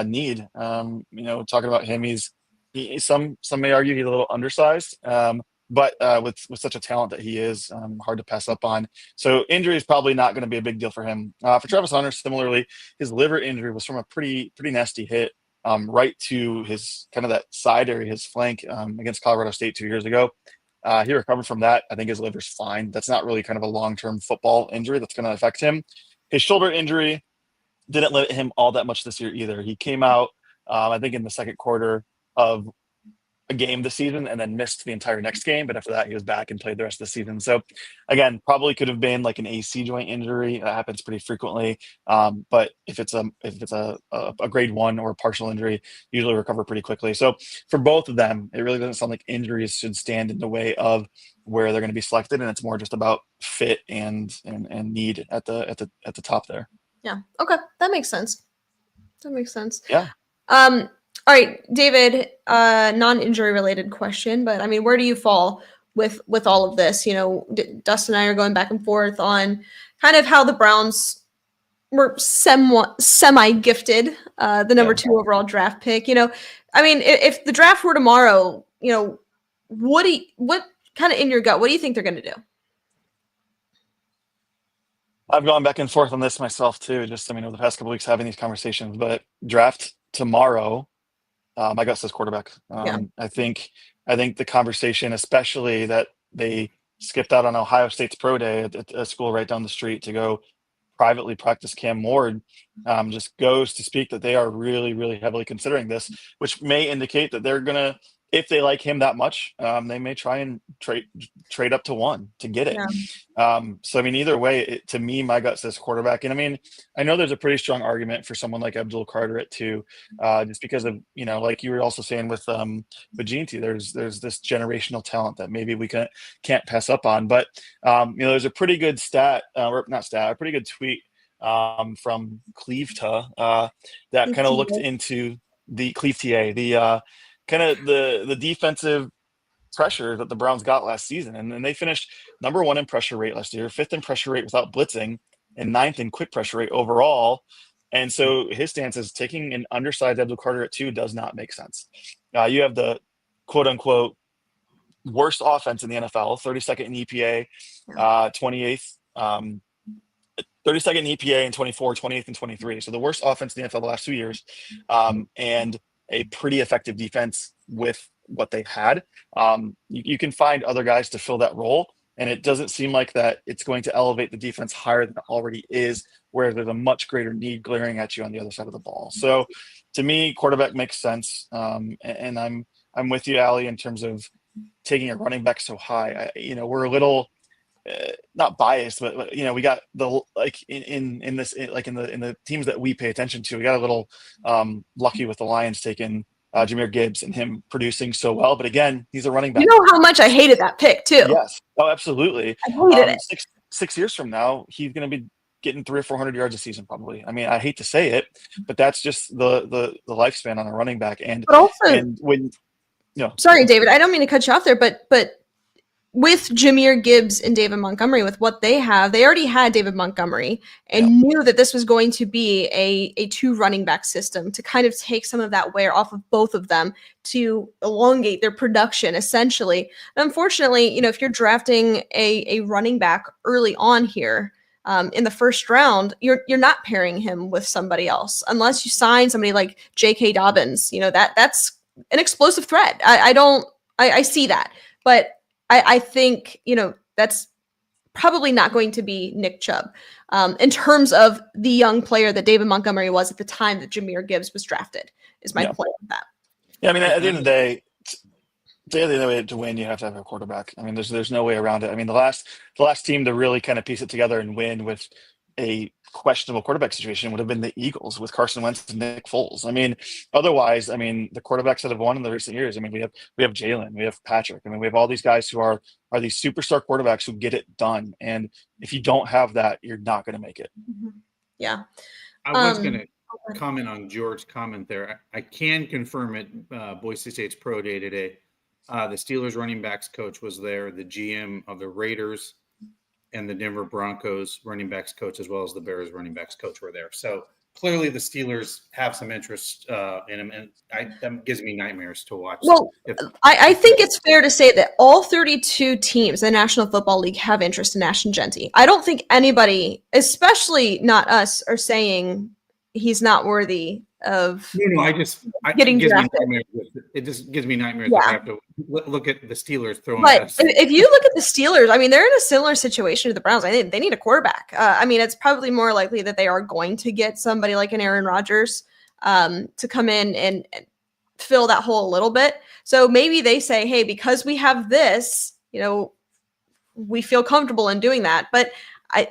need. Talking about him, some may argue he's a little undersized, but with such a talent that he is, hard to pass up on. So injury is probably not going to be a big deal for him. For Travis Hunter, similarly, his liver injury was from a pretty nasty hit right to his kind of that side area, his flank against Colorado State 2 years ago. He recovered from that. I think his liver's fine. That's not really kind of a long-term football injury that's going to affect him. His shoulder injury didn't limit him all that much this year either. He came out, I think, in the second quarter of a game this season and then missed the entire next game. But after that, he was back and played the rest of the season. So again, probably could have been like an AC joint injury. That happens pretty frequently. But if it's a grade 1 or a partial injury, usually recover pretty quickly. So for both of them, it really doesn't sound like injuries should stand in the way of where they're going to be selected. And it's more just about fit and need at the top there. Yeah. Okay. That makes sense. Yeah. All right, David, non-injury related question, but I mean, where do you fall with all of this? Dustin and I are going back and forth on kind of how the Browns were semi-gifted the number 2 overall draft pick. I mean, if the draft were tomorrow, what kind of in your gut, what do you think they're going to do? I've gone back and forth on this myself too. Just, over the past couple of weeks having these conversations, but draft tomorrow, my gut says quarterback. I think the conversation, especially that they skipped out on Ohio State's pro day at a school right down the street to go privately practice Cam Ward, just goes to speak that they are really, really heavily considering this, which may indicate that they're gonna, if they like him that much, they may try and trade up to 1 to get it. So either way, to me, my gut says quarterback. And I know there's a pretty strong argument for someone like Abdul Carter at 2, just because of like you were also saying with Bajinti, there's this generational talent that maybe we can't pass up on. But there's a pretty good a pretty good tweet from Cleveta that kind of looked into the Cleveta, the kind of the defensive pressure that the Browns got last season. And then they finished number 1 in pressure rate last year, 5th in pressure rate without blitzing, and 9th in quick pressure rate overall. And so his stance is taking an undersized Abdul Carter at 2 does not make sense. You have the quote unquote worst offense in the NFL, 32nd in EPA, 28th, 32nd in EPA in 24, 28th in 23. So the worst offense in the NFL the last 2 years, and a pretty effective defense with what they had. You can find other guys to fill that role, and it doesn't seem like that it's going to elevate the defense higher than it already is, where there's a much greater need glaring at you on the other side of the ball. So to me, quarterback makes sense. And I'm with you, Allie, in terms of taking a running back so high. We're a little not biased, but we got the in the teams that we pay attention to, we got a little lucky with the Lions taking Jahmyr Gibbs and him producing so well. But again, he's a running back. You know how much I hated that pick too. Yes. Oh, absolutely. I hated it. Six years from now, he's going to be getting 300 or 400 yards a season probably. I hate to say it, but that's just the lifespan on a running back. And but also, and when sorry, David, I don't mean to cut you off there, but with Jahmyr Gibbs and David Montgomery, with what they have, they already had David Montgomery and knew that this was going to be a two running back system to kind of take some of that wear off of both of them to elongate their production, essentially. And unfortunately, if you're drafting a running back early on here in the first round, you're not pairing him with somebody else unless you sign somebody like J.K. Dobbins. That's an explosive threat. I see that, but I think, that's probably not going to be Nick Chubb in terms of the young player that David Montgomery was at the time that Jahmyr Gibbs was drafted, is my point with that. Yeah, I mean, at the end of the day, to win, you have to have a quarterback. I mean, there's no way around it. I mean, the last team to really kind of piece it together and win with a questionable quarterback situation would have been the Eagles with Carson Wentz and Nick Foles. I mean, otherwise, the quarterbacks that have won in the recent years. I mean, we have Jalen, we have Patrick. I mean, we have all these guys who are these superstar quarterbacks who get it done. And if you don't have that, you're not going to make it. Yeah. I was going to comment on George's comment there. I can confirm it. Boise State's pro day today. The Steelers running backs coach was there. The GM of the Raiders and the Denver Broncos running backs coach, as well as the Bears running backs coach, were there. So clearly the Steelers have some interest in him, and that gives me nightmares to watch. Well, I think it's fair to say that all 32 teams in the National Football League have interest in Ashton Genty. I don't think anybody, especially not us, are saying he's not worthy of getting drafted. It just gives me nightmares. Yeah. I have to look at the Steelers throwing. But if you look at the Steelers, I mean, they're in a similar situation to the Browns. I think they need a quarterback. I mean, it's probably more likely that they are going to get somebody like an Aaron Rodgers to come in and fill that hole a little bit. So maybe they say, hey, because we have this, we feel comfortable in doing that. But I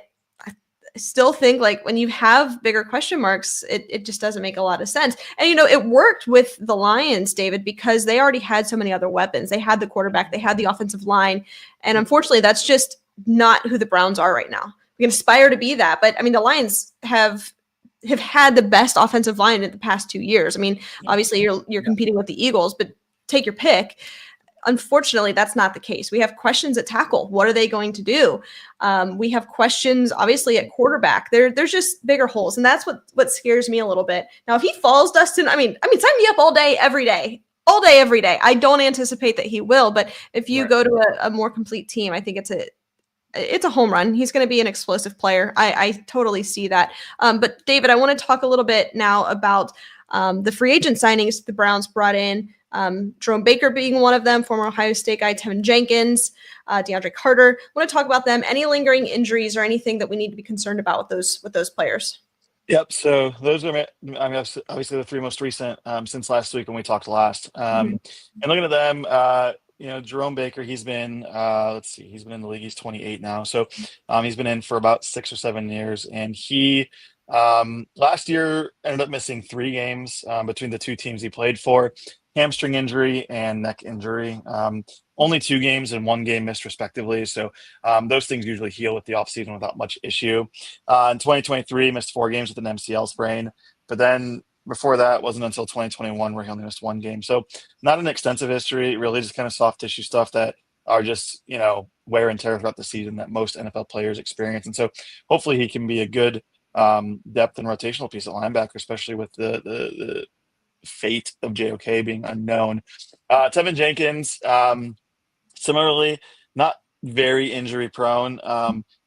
still think, like, when you have bigger question marks, it just doesn't make a lot of sense. And, it worked with the Lions, David, because they already had so many other weapons. They had the quarterback, they had the offensive line. And unfortunately, that's just not who the Browns are right now. We can aspire to be that. But I mean, the Lions have had the best offensive line in the past 2 years. I mean, obviously you're competing with the Eagles, but take your pick. Unfortunately, that's not the case. We have questions at tackle. What are they going to do? We have questions, obviously, at quarterback. There's just bigger holes, and that's what scares me a little bit. Now, if he falls, Dustin, I mean, sign me up all day, every day. I don't anticipate that he will, but if you go to a more complete team, I think it's a home run. He's going to be an explosive player. I totally see that. But David, I want to talk a little bit now about the free agent signings the Browns brought in. Jerome Baker being one of them, former Ohio State guy, Tevin Jenkins, DeAndre Carter. I want to talk about them. Any lingering injuries or anything that we need to be concerned about with those players? Yep. So those are, obviously the three most recent since last week when we talked last. And looking at them, Jerome Baker, he's been, he's been in the league. He's 28 now. So he's been in for about 6 or 7 years. And he last year ended up missing 3 games between the 2 teams he played for. Hamstring injury and neck injury. Only 2 games and 1 game missed respectively. So those things usually heal with the offseason without much issue. In 2023, missed 4 games with an MCL sprain. But then before that, wasn't until 2021 where he only missed 1 game. So not an extensive history, really just kind of soft tissue stuff that are just, wear and tear throughout the season that most NFL players experience. And so hopefully he can be a good depth and rotational piece at linebacker, especially with the fate of JOK being unknown. Tevin Jenkins, similarly, not very injury prone.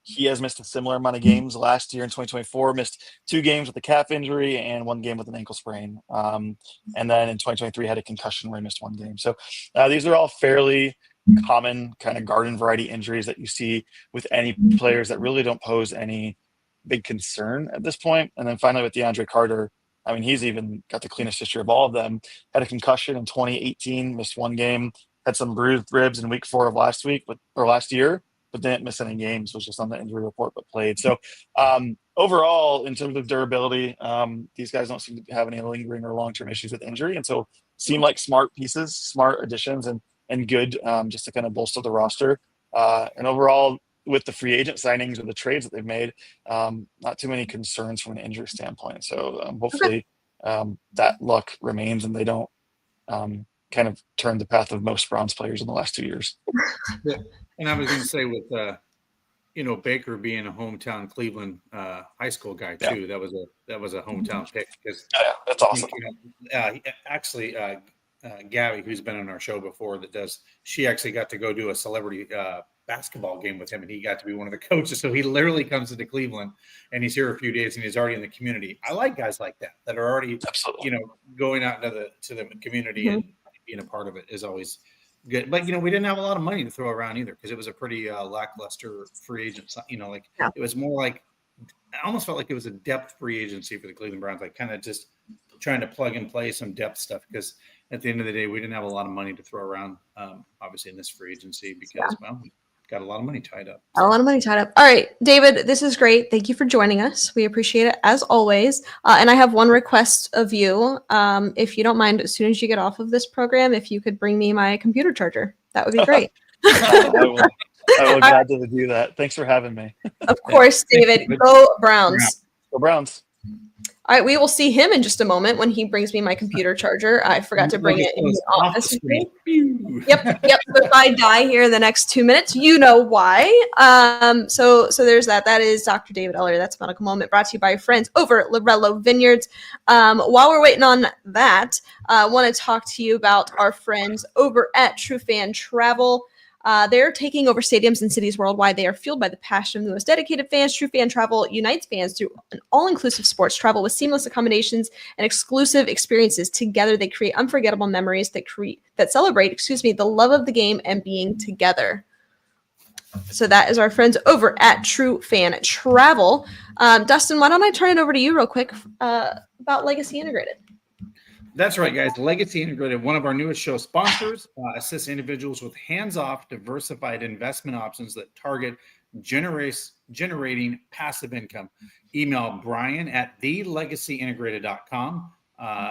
He has missed a similar amount of games last year in 2024, missed 2 games with a calf injury and 1 game with an ankle sprain. And then in 2023 had a concussion where he missed 1 game. So these are all fairly common kind of garden variety injuries that you see with any players that really don't pose any big concern at this point. And then finally with DeAndre Carter, I mean, he's even got the cleanest history of all of them. Had a concussion in 2018, missed 1 game, had some bruised ribs in week 4 of last year, but didn't miss any games, was just on the injury report, but played. So overall, in terms of durability, these guys don't seem to have any lingering or long-term issues with injury. And so seem like smart pieces, smart additions, and good just to kind of bolster the roster. And overall, with the free agent signings or the trades that they've made, not too many concerns from an injury standpoint. So hopefully that luck remains and they don't kind of turned the path of most Browns players in the last 2 years. Yeah. And I was going to say with Baker being a hometown Cleveland high school guy too, that was a hometown pick because Yeah, that's awesome. Actually, Gabby, who's been on our show before, she actually got to go do a celebrity basketball game with him, and he got to be one of the coaches. So he literally comes into Cleveland, and he's here a few days, and he's already in the community. I like guys like that are already, going out into the community and being a part of it is always good. But we didn't have a lot of money to throw around either because it was a pretty lackluster free agent. It was more like I almost felt like it was a depth free agency for the Cleveland Browns, like kind of just trying to plug and play some depth stuff because at the end of the day, we didn't have a lot of money to throw around, obviously in this free agency because we got a lot of money tied up. A lot of money tied up. All right, David, this is great. Thank you for joining us. We appreciate it as always. And I have one request of you. If you don't mind, as soon as you get off of this program, if you could bring me my computer charger, that would be great. I will gladly do that. Thanks for having me. Of course, David. Go Browns. Go Browns. All right, we will see him in just a moment when he brings me my computer charger. I forgot to bring it in the office. Yep. So if I die here in the next 2 minutes, you know why. So there's that. That is Dr. David Eller. That's Medical Moment, brought to you by friends over at Lorello Vineyards. While we're waiting on that, I want to talk to you about our friends over at True Fan Travel. They're taking over stadiums and cities worldwide. They are fueled by the passion of the most dedicated fans. True Fan Travel unites fans through an all-inclusive sports travel with seamless accommodations and exclusive experiences. Together, they create unforgettable memories that celebrate the love of the game and being together. So that is our friends over at True Fan Travel. Dustin, why don't I turn it over to you real quick about Legacy Integrated? That's right, guys. Legacy Integrated, one of our newest show sponsors, assists individuals with hands-off, diversified investment options that target generating passive income. Email Brian at thelegacyintegrated.com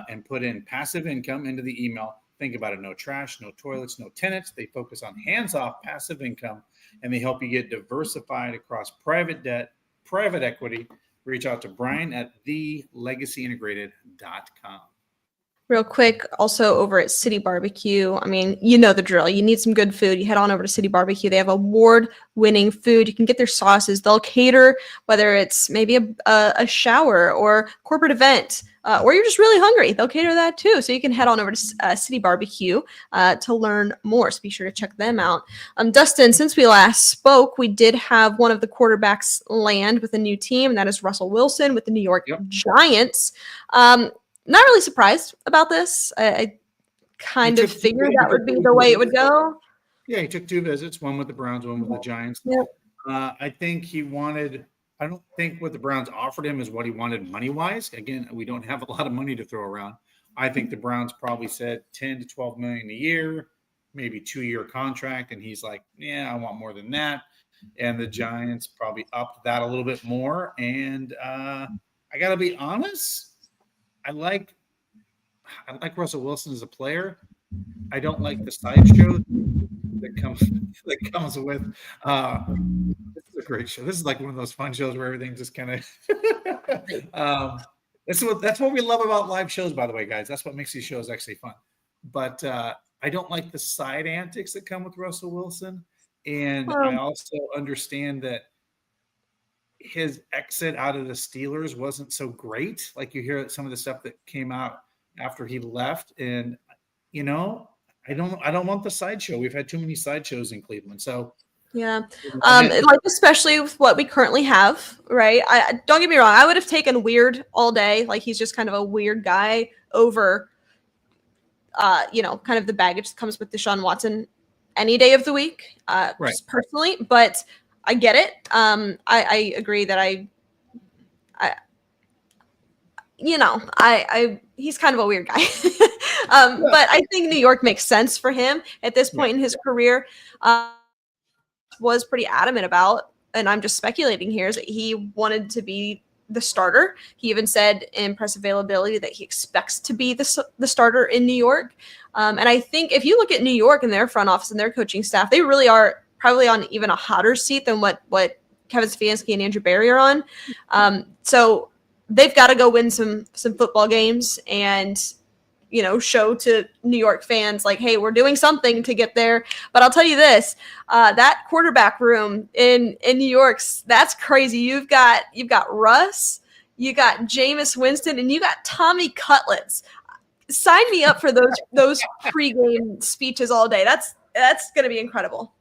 and put in passive income into the email. Think about it. No trash, no toilets, no tenants. They focus on hands-off passive income, and they help you get diversified across private debt, private equity. Reach out to Brian at thelegacyintegrated.com. Real quick, also over at City Barbecue. I mean, you know the drill. You need some good food. You head on over to City Barbecue. They have award-winning food. You can get their sauces. They'll cater, whether it's maybe a shower or corporate event, or you're just really hungry. They'll cater that too. So you can head on over to City Barbecue to learn more. So be sure to check them out. Dustin, since we last spoke, we did have one of the quarterbacks land with a new team, and that is Russell Wilson with the New York Giants. Not really surprised about this. I kind of figured that would be the way it would go. Yeah, he took 2 visits, one with the Browns, one with the Giants. Yep. I think I don't think what the Browns offered him is what he wanted money-wise. Again, we don't have a lot of money to throw around. I think the Browns probably said 10 to 12 million a year, maybe 2-year contract, and he's like, yeah, I want more than that. And the Giants probably upped that a little bit more. And I got to be honest, I like Russell Wilson as a player. I don't like the sideshow that comes with. This is a great show. This is like one of those fun shows where everything just kind of. That's what we love about live shows, by the way, guys. That's what makes these shows actually fun. But I don't like the side antics that come with Russell Wilson, and I also understand that his exit out of the Steelers wasn't so great. Like you hear some of the stuff that came out after he left, and I don't want the sideshow. We've had too many sideshows in Cleveland. So yeah, like especially with what we currently have, right? I don't get me wrong. I would have taken Weird all day. Like he's just kind of a weird guy over, kind of the baggage that comes with Deshaun Watson any day of the week, right. Just personally, but I get it. I agree that he's kind of a weird guy. But I think New York makes sense for him at this point in his career. Was pretty adamant about, and I'm just speculating here, is that he wanted to be the starter. He even said in press availability that he expects to be the starter in New York. And I think if you look at New York and their front office and their coaching staff, they really are probably on even a hotter seat than what Kevin Stefanski and Andrew Berry are on. So they've got to go win some football games. And show to New York fans like, hey, we're doing something to get there. But I'll tell you this, that quarterback room in New York's, that's crazy. You've got Russ, you got Jameis Winston, and you got Tommy Cutlets. Sign me up for those pregame speeches all day. That's going to be incredible.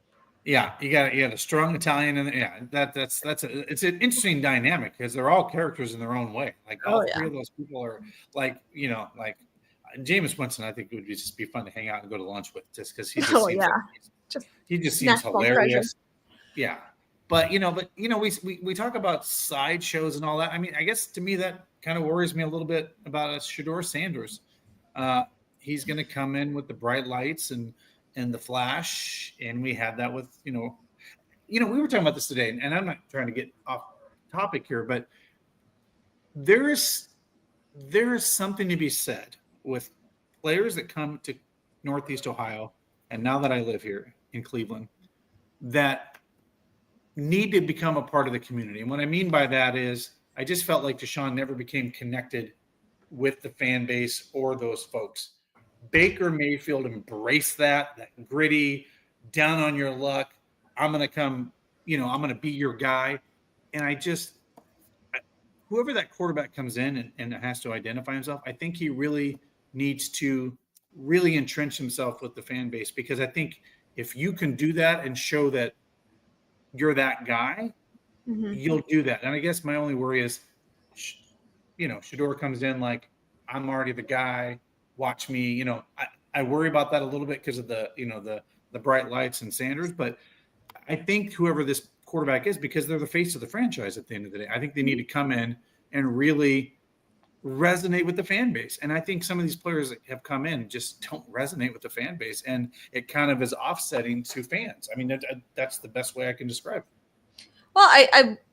Yeah, you got a strong Italian, and it's an interesting dynamic because they're all characters in their own way. Like all three of those people are like Jameis Winston. I think it would just be fun to hang out and go to lunch with, just because he just seems hilarious. Yeah, but we talk about sideshows and all that. I mean, I guess to me that kind of worries me a little bit about Shedeur Sanders. He's going to come in with the bright lights and the flash, and we had that with we were talking about this today, and I'm not trying to get off topic here, but there is something to be said with players that come to Northeast Ohio, and now that I live here in Cleveland, that need to become a part of the community. And what I mean by that is I just felt like Deshaun never became connected with the fan base or those folks. Baker Mayfield embraced that gritty, down on your luck. I'm going to come, I'm going to be your guy. And whoever that quarterback comes in and has to identify himself, I think he really needs to really entrench himself with the fan base, because I think if you can do that and show that you're that guy, you'll do that. And I guess my only worry is, Shedeur comes in like, I'm already the guy. Watch me. I worry about that a little bit because of the bright lights and Sanders. But I think whoever this quarterback is, because they're the face of the franchise at the end of the day, I think they need to come in and really resonate with the fan base. And I think some of these players that have come in just don't resonate with the fan base, and it kind of is offsetting to fans. I mean, that's the best way I can describe it. Well,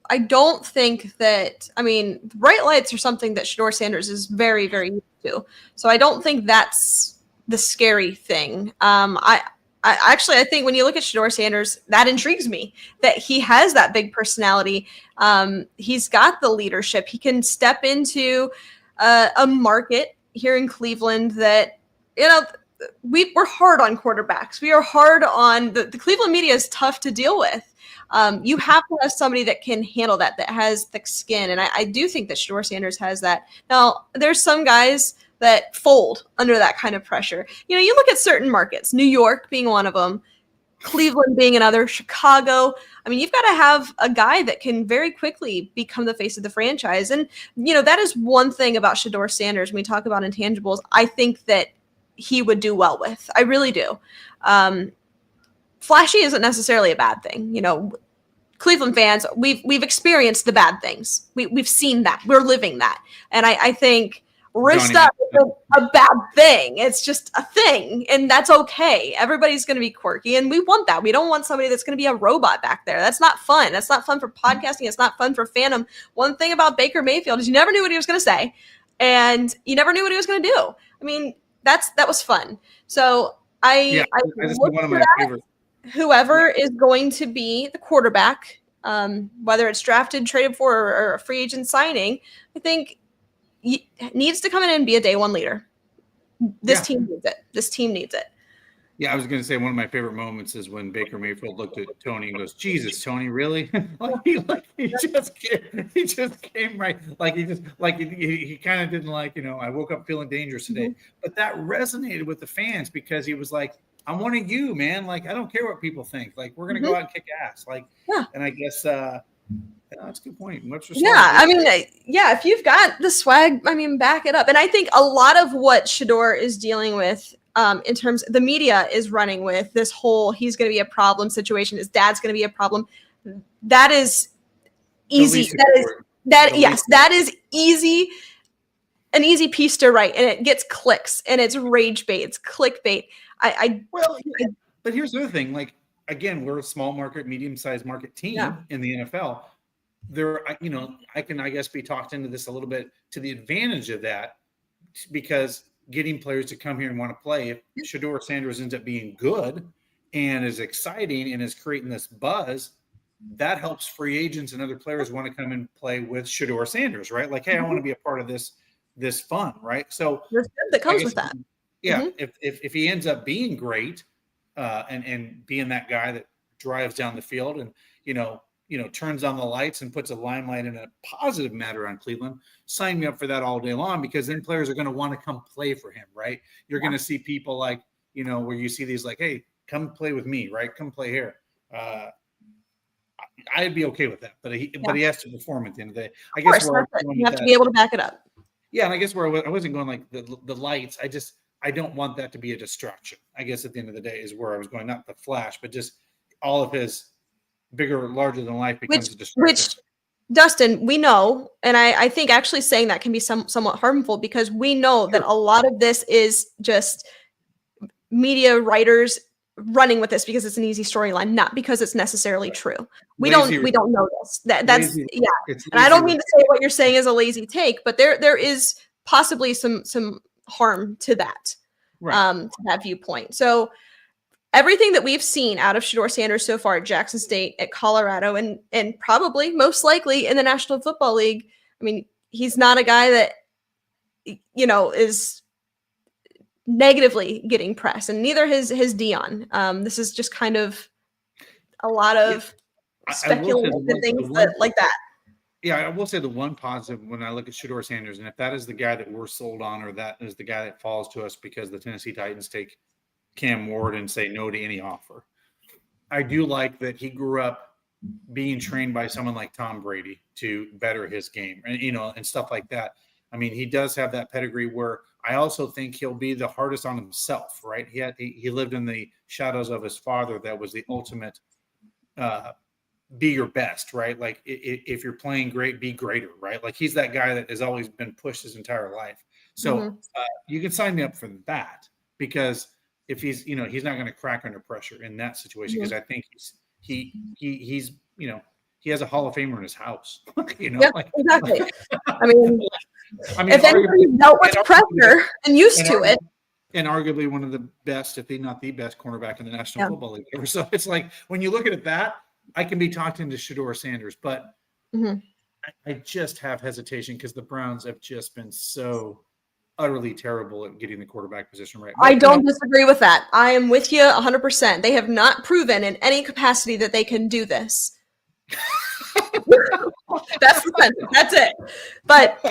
I don't think that, the bright lights are something that Shedeur Sanders is very, very used to. So I don't think that's the scary thing. I think when you look at Shedeur Sanders, that intrigues me, that he has that big personality. He's got the leadership. He can step into a market here in Cleveland that, we're hard on quarterbacks. We are hard on the Cleveland media is tough to deal with. You have to have somebody that can handle that has thick skin. And I do think that Shedeur Sanders has that. Now, there's some guys that fold under that kind of pressure. You look at certain markets, New York being one of them, Cleveland being another, Chicago. You've got to have a guy that can very quickly become the face of the franchise. And, that is one thing about Shedeur Sanders. When we talk about intangibles, I think that he would do well with. I really do. Flashy isn't necessarily a bad thing. Cleveland fans, we've experienced the bad things. We've seen that. We're living that. And I think wrist up is a bad thing. It's just a thing, and that's okay. Everybody's going to be quirky, and we want that. We don't want somebody that's going to be a robot back there. That's not fun. That's not fun for podcasting. It's not fun for fandom. One thing about Baker Mayfield is you never knew what he was going to say, and you never knew what he was going to do. That was fun. So I look one of for my that. favorites. Whoever is going to be the quarterback, whether it's drafted, traded for, or a free agent signing, I think needs to come in and be a day one leader. This team needs it. This team needs it. Yeah, I was going to say one of my favorite moments is when Baker Mayfield looked at Tony and goes, "Jesus, Tony, really?" he just came right, he kind of didn't I woke up feeling dangerous today, but that resonated with the fans because he was like, "I'm one of you, man. Like, I don't care what people think. Like, we're going to go out and kick ass." And I guess that's a good point. If you've got the swag, back it up. And I think a lot of what Shedeur is dealing with, in terms of the media is running with this whole, he's going to be a problem situation. His dad's going to be a problem. That is easy. That is easy. An easy piece to write, and it gets clicks, and it's rage bait. It's clickbait. But here's the other thing. Again, we're a small market, medium-sized market team in the NFL. I can, I guess, be talked into this a little bit to the advantage of that, because getting players to come here and want to play, if Shedeur Sanders ends up being good and is exciting and is creating this buzz, that helps free agents and other players want to come and play with Shedeur Sanders, right? Like, hey, I want to be a part of this this fun, right? So There's good that I comes guess, with that. yeah, Mhm. if he ends up being great, and being that guy that drives down the field and turns on the lights and puts a limelight in a positive matter on Cleveland, sign me up for that all day long, because then players are going to want to come play for him, right? You're going to see people like, where you see these like, hey, come play with me, right? Come play here. I'd be okay with that, but he has to perform at the end of the day. I guess Of where course, I'm going you with have to that, be able to back it up. yeah, and I guess where I wasn't going like the lights. I don't want that to be a distraction. I guess at the end of the day is where I was going, not the flash, but just all of his bigger, larger than life becomes a distraction. Which Dustin, we know, and I think actually saying that can be somewhat harmful, because we know that a lot of this is just media writers running with this because it's an easy storyline, not because it's necessarily true. We don't know this. That's Lazy, yeah. it's And I don't lazy. mean to say what you're saying is a lazy take, but there is possibly some harm to that Right. to that viewpoint. So everything that we've seen out of Shedeur Sanders so far at Jackson State, at Colorado, and probably most likely in the National Football League, I mean, he's not a guy that is negatively getting press, and neither his Dion. This is just kind of a lot of I will say speculation and things like that. Yeah, I will say the one positive when I look at Shedeur Sanders, and if that is the guy that we're sold on, or that is the guy that falls to us because the Tennessee Titans take Cam Ward and say no to any offer, I do like that he grew up being trained by someone like Tom Brady to better his game, and and stuff like that. I mean, he does have that pedigree where I also think he'll be the hardest on himself, right? He lived in the shadows of his father. That was the ultimate be your best, right? Like if you're playing great, be greater, right? Like he's that guy that has always been pushed his entire life. So you can sign me up for that, because if he's he's not going to crack under pressure in that situation, because I think he's he has a Hall of Famer in his house. Yeah, exactly. I mean, if anybody's arguably, dealt with pressure and used to it. And arguably one of the best, if not the best, cornerback in the National Football League ever. So it's like when you look at that, I can be talked into Shedeur Sanders, but I just have hesitation because the Browns have just been so utterly terrible at getting the quarterback position right. But, I don't disagree with that. I am with you 100%. They have not proven in any capacity that they can do this. That's it. But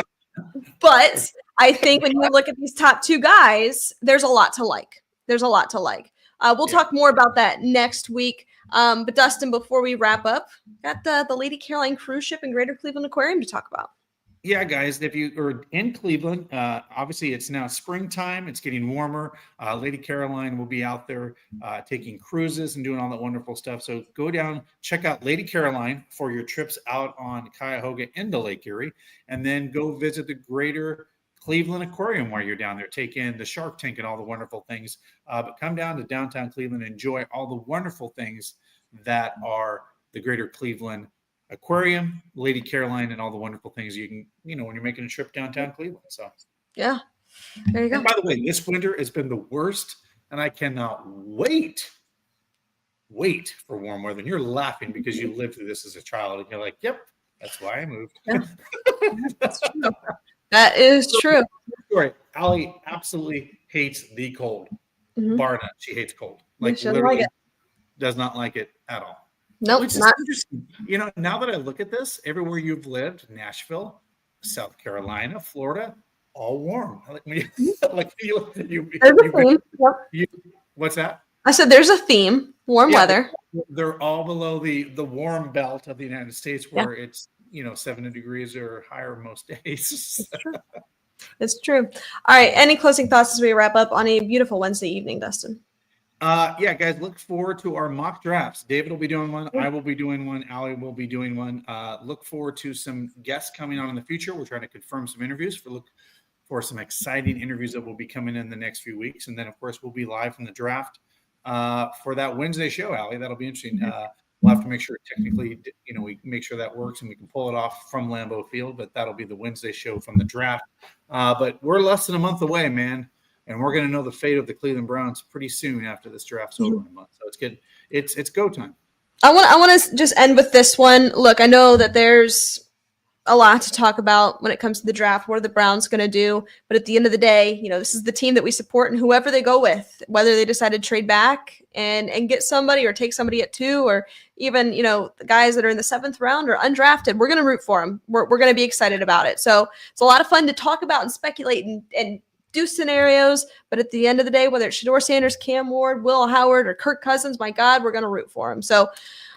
I think when you look at these top two guys, there's a lot to like. We'll talk more about that next week. But Dustin, before we wrap up, got the Lady Caroline cruise ship and Greater Cleveland Aquarium to talk about. Yeah, guys, if you are in Cleveland, obviously it's now springtime. It's getting warmer. Lady Caroline will be out there taking cruises and doing all that wonderful stuff. So go down, check out Lady Caroline for your trips out on Cuyahoga into Lake Erie, and then go visit the Greater Cleveland Aquarium while you're down there. Take in the Shark Tank and all the wonderful things. But come down to downtown Cleveland and enjoy all the wonderful things that are the Greater Cleveland Aquarium, Lady Caroline, and all the wonderful things you can, when you're making a trip downtown Cleveland. So, yeah, there you go. And by the way, this winter has been the worst, and I cannot wait for warm weather. And you're laughing because you lived through this as a child, and you're like, "Yep, that's why I moved." Yeah. That's true. That is true. Story. Allie absolutely hates the cold. Bar none. She hates cold. Like literally does not like it at all. Nope, Which is not interesting. Now that I look at this, everywhere you've lived, Nashville, South Carolina, Florida, all warm. What's that? I said there's a theme. Warm weather. They're all below the warm belt of the United States, where it's 70 degrees or higher most days. It's true. All right. Any closing thoughts as we wrap up on a beautiful Wednesday evening, Dustin? Guys, look forward to our mock drafts. David will be doing one. I will be doing one. Allie will be doing one. Look forward to some guests coming on in the future. We're trying to confirm some interviews for some exciting interviews that will be coming in the next few weeks. And then, of course, we'll be live from the draft for that Wednesday show, Allie. That'll be interesting. We'll have to make sure technically, we make sure that works and we can pull it off from Lambeau Field. But that'll be the Wednesday show from the draft. But we're less than a month away, man. And we're going to know the fate of the Cleveland Browns pretty soon after this draft's over in a month. So it's good. It's go time. I want to just end with this one. Look, I know that there's a lot to talk about when it comes to the draft. What are the Browns going to do? But at the end of the day, this is the team that we support, and whoever they go with, whether they decide to trade back and get somebody or take somebody at 2, or even, the guys that are in the 7th round or undrafted, we're going to root for them. We're going to be excited about it. So it's a lot of fun to talk about and speculate and do scenarios. But at the end of the day, whether it's Shedeur Sanders, Cam Ward, Will Howard, or Kirk Cousins, my God, we're going to root for them. So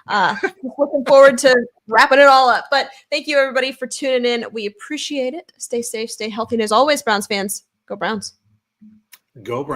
looking forward to wrapping it all up. But thank you, everybody, for tuning in. We appreciate it. Stay safe, stay healthy. And as always, Browns fans, go Browns. Go Browns.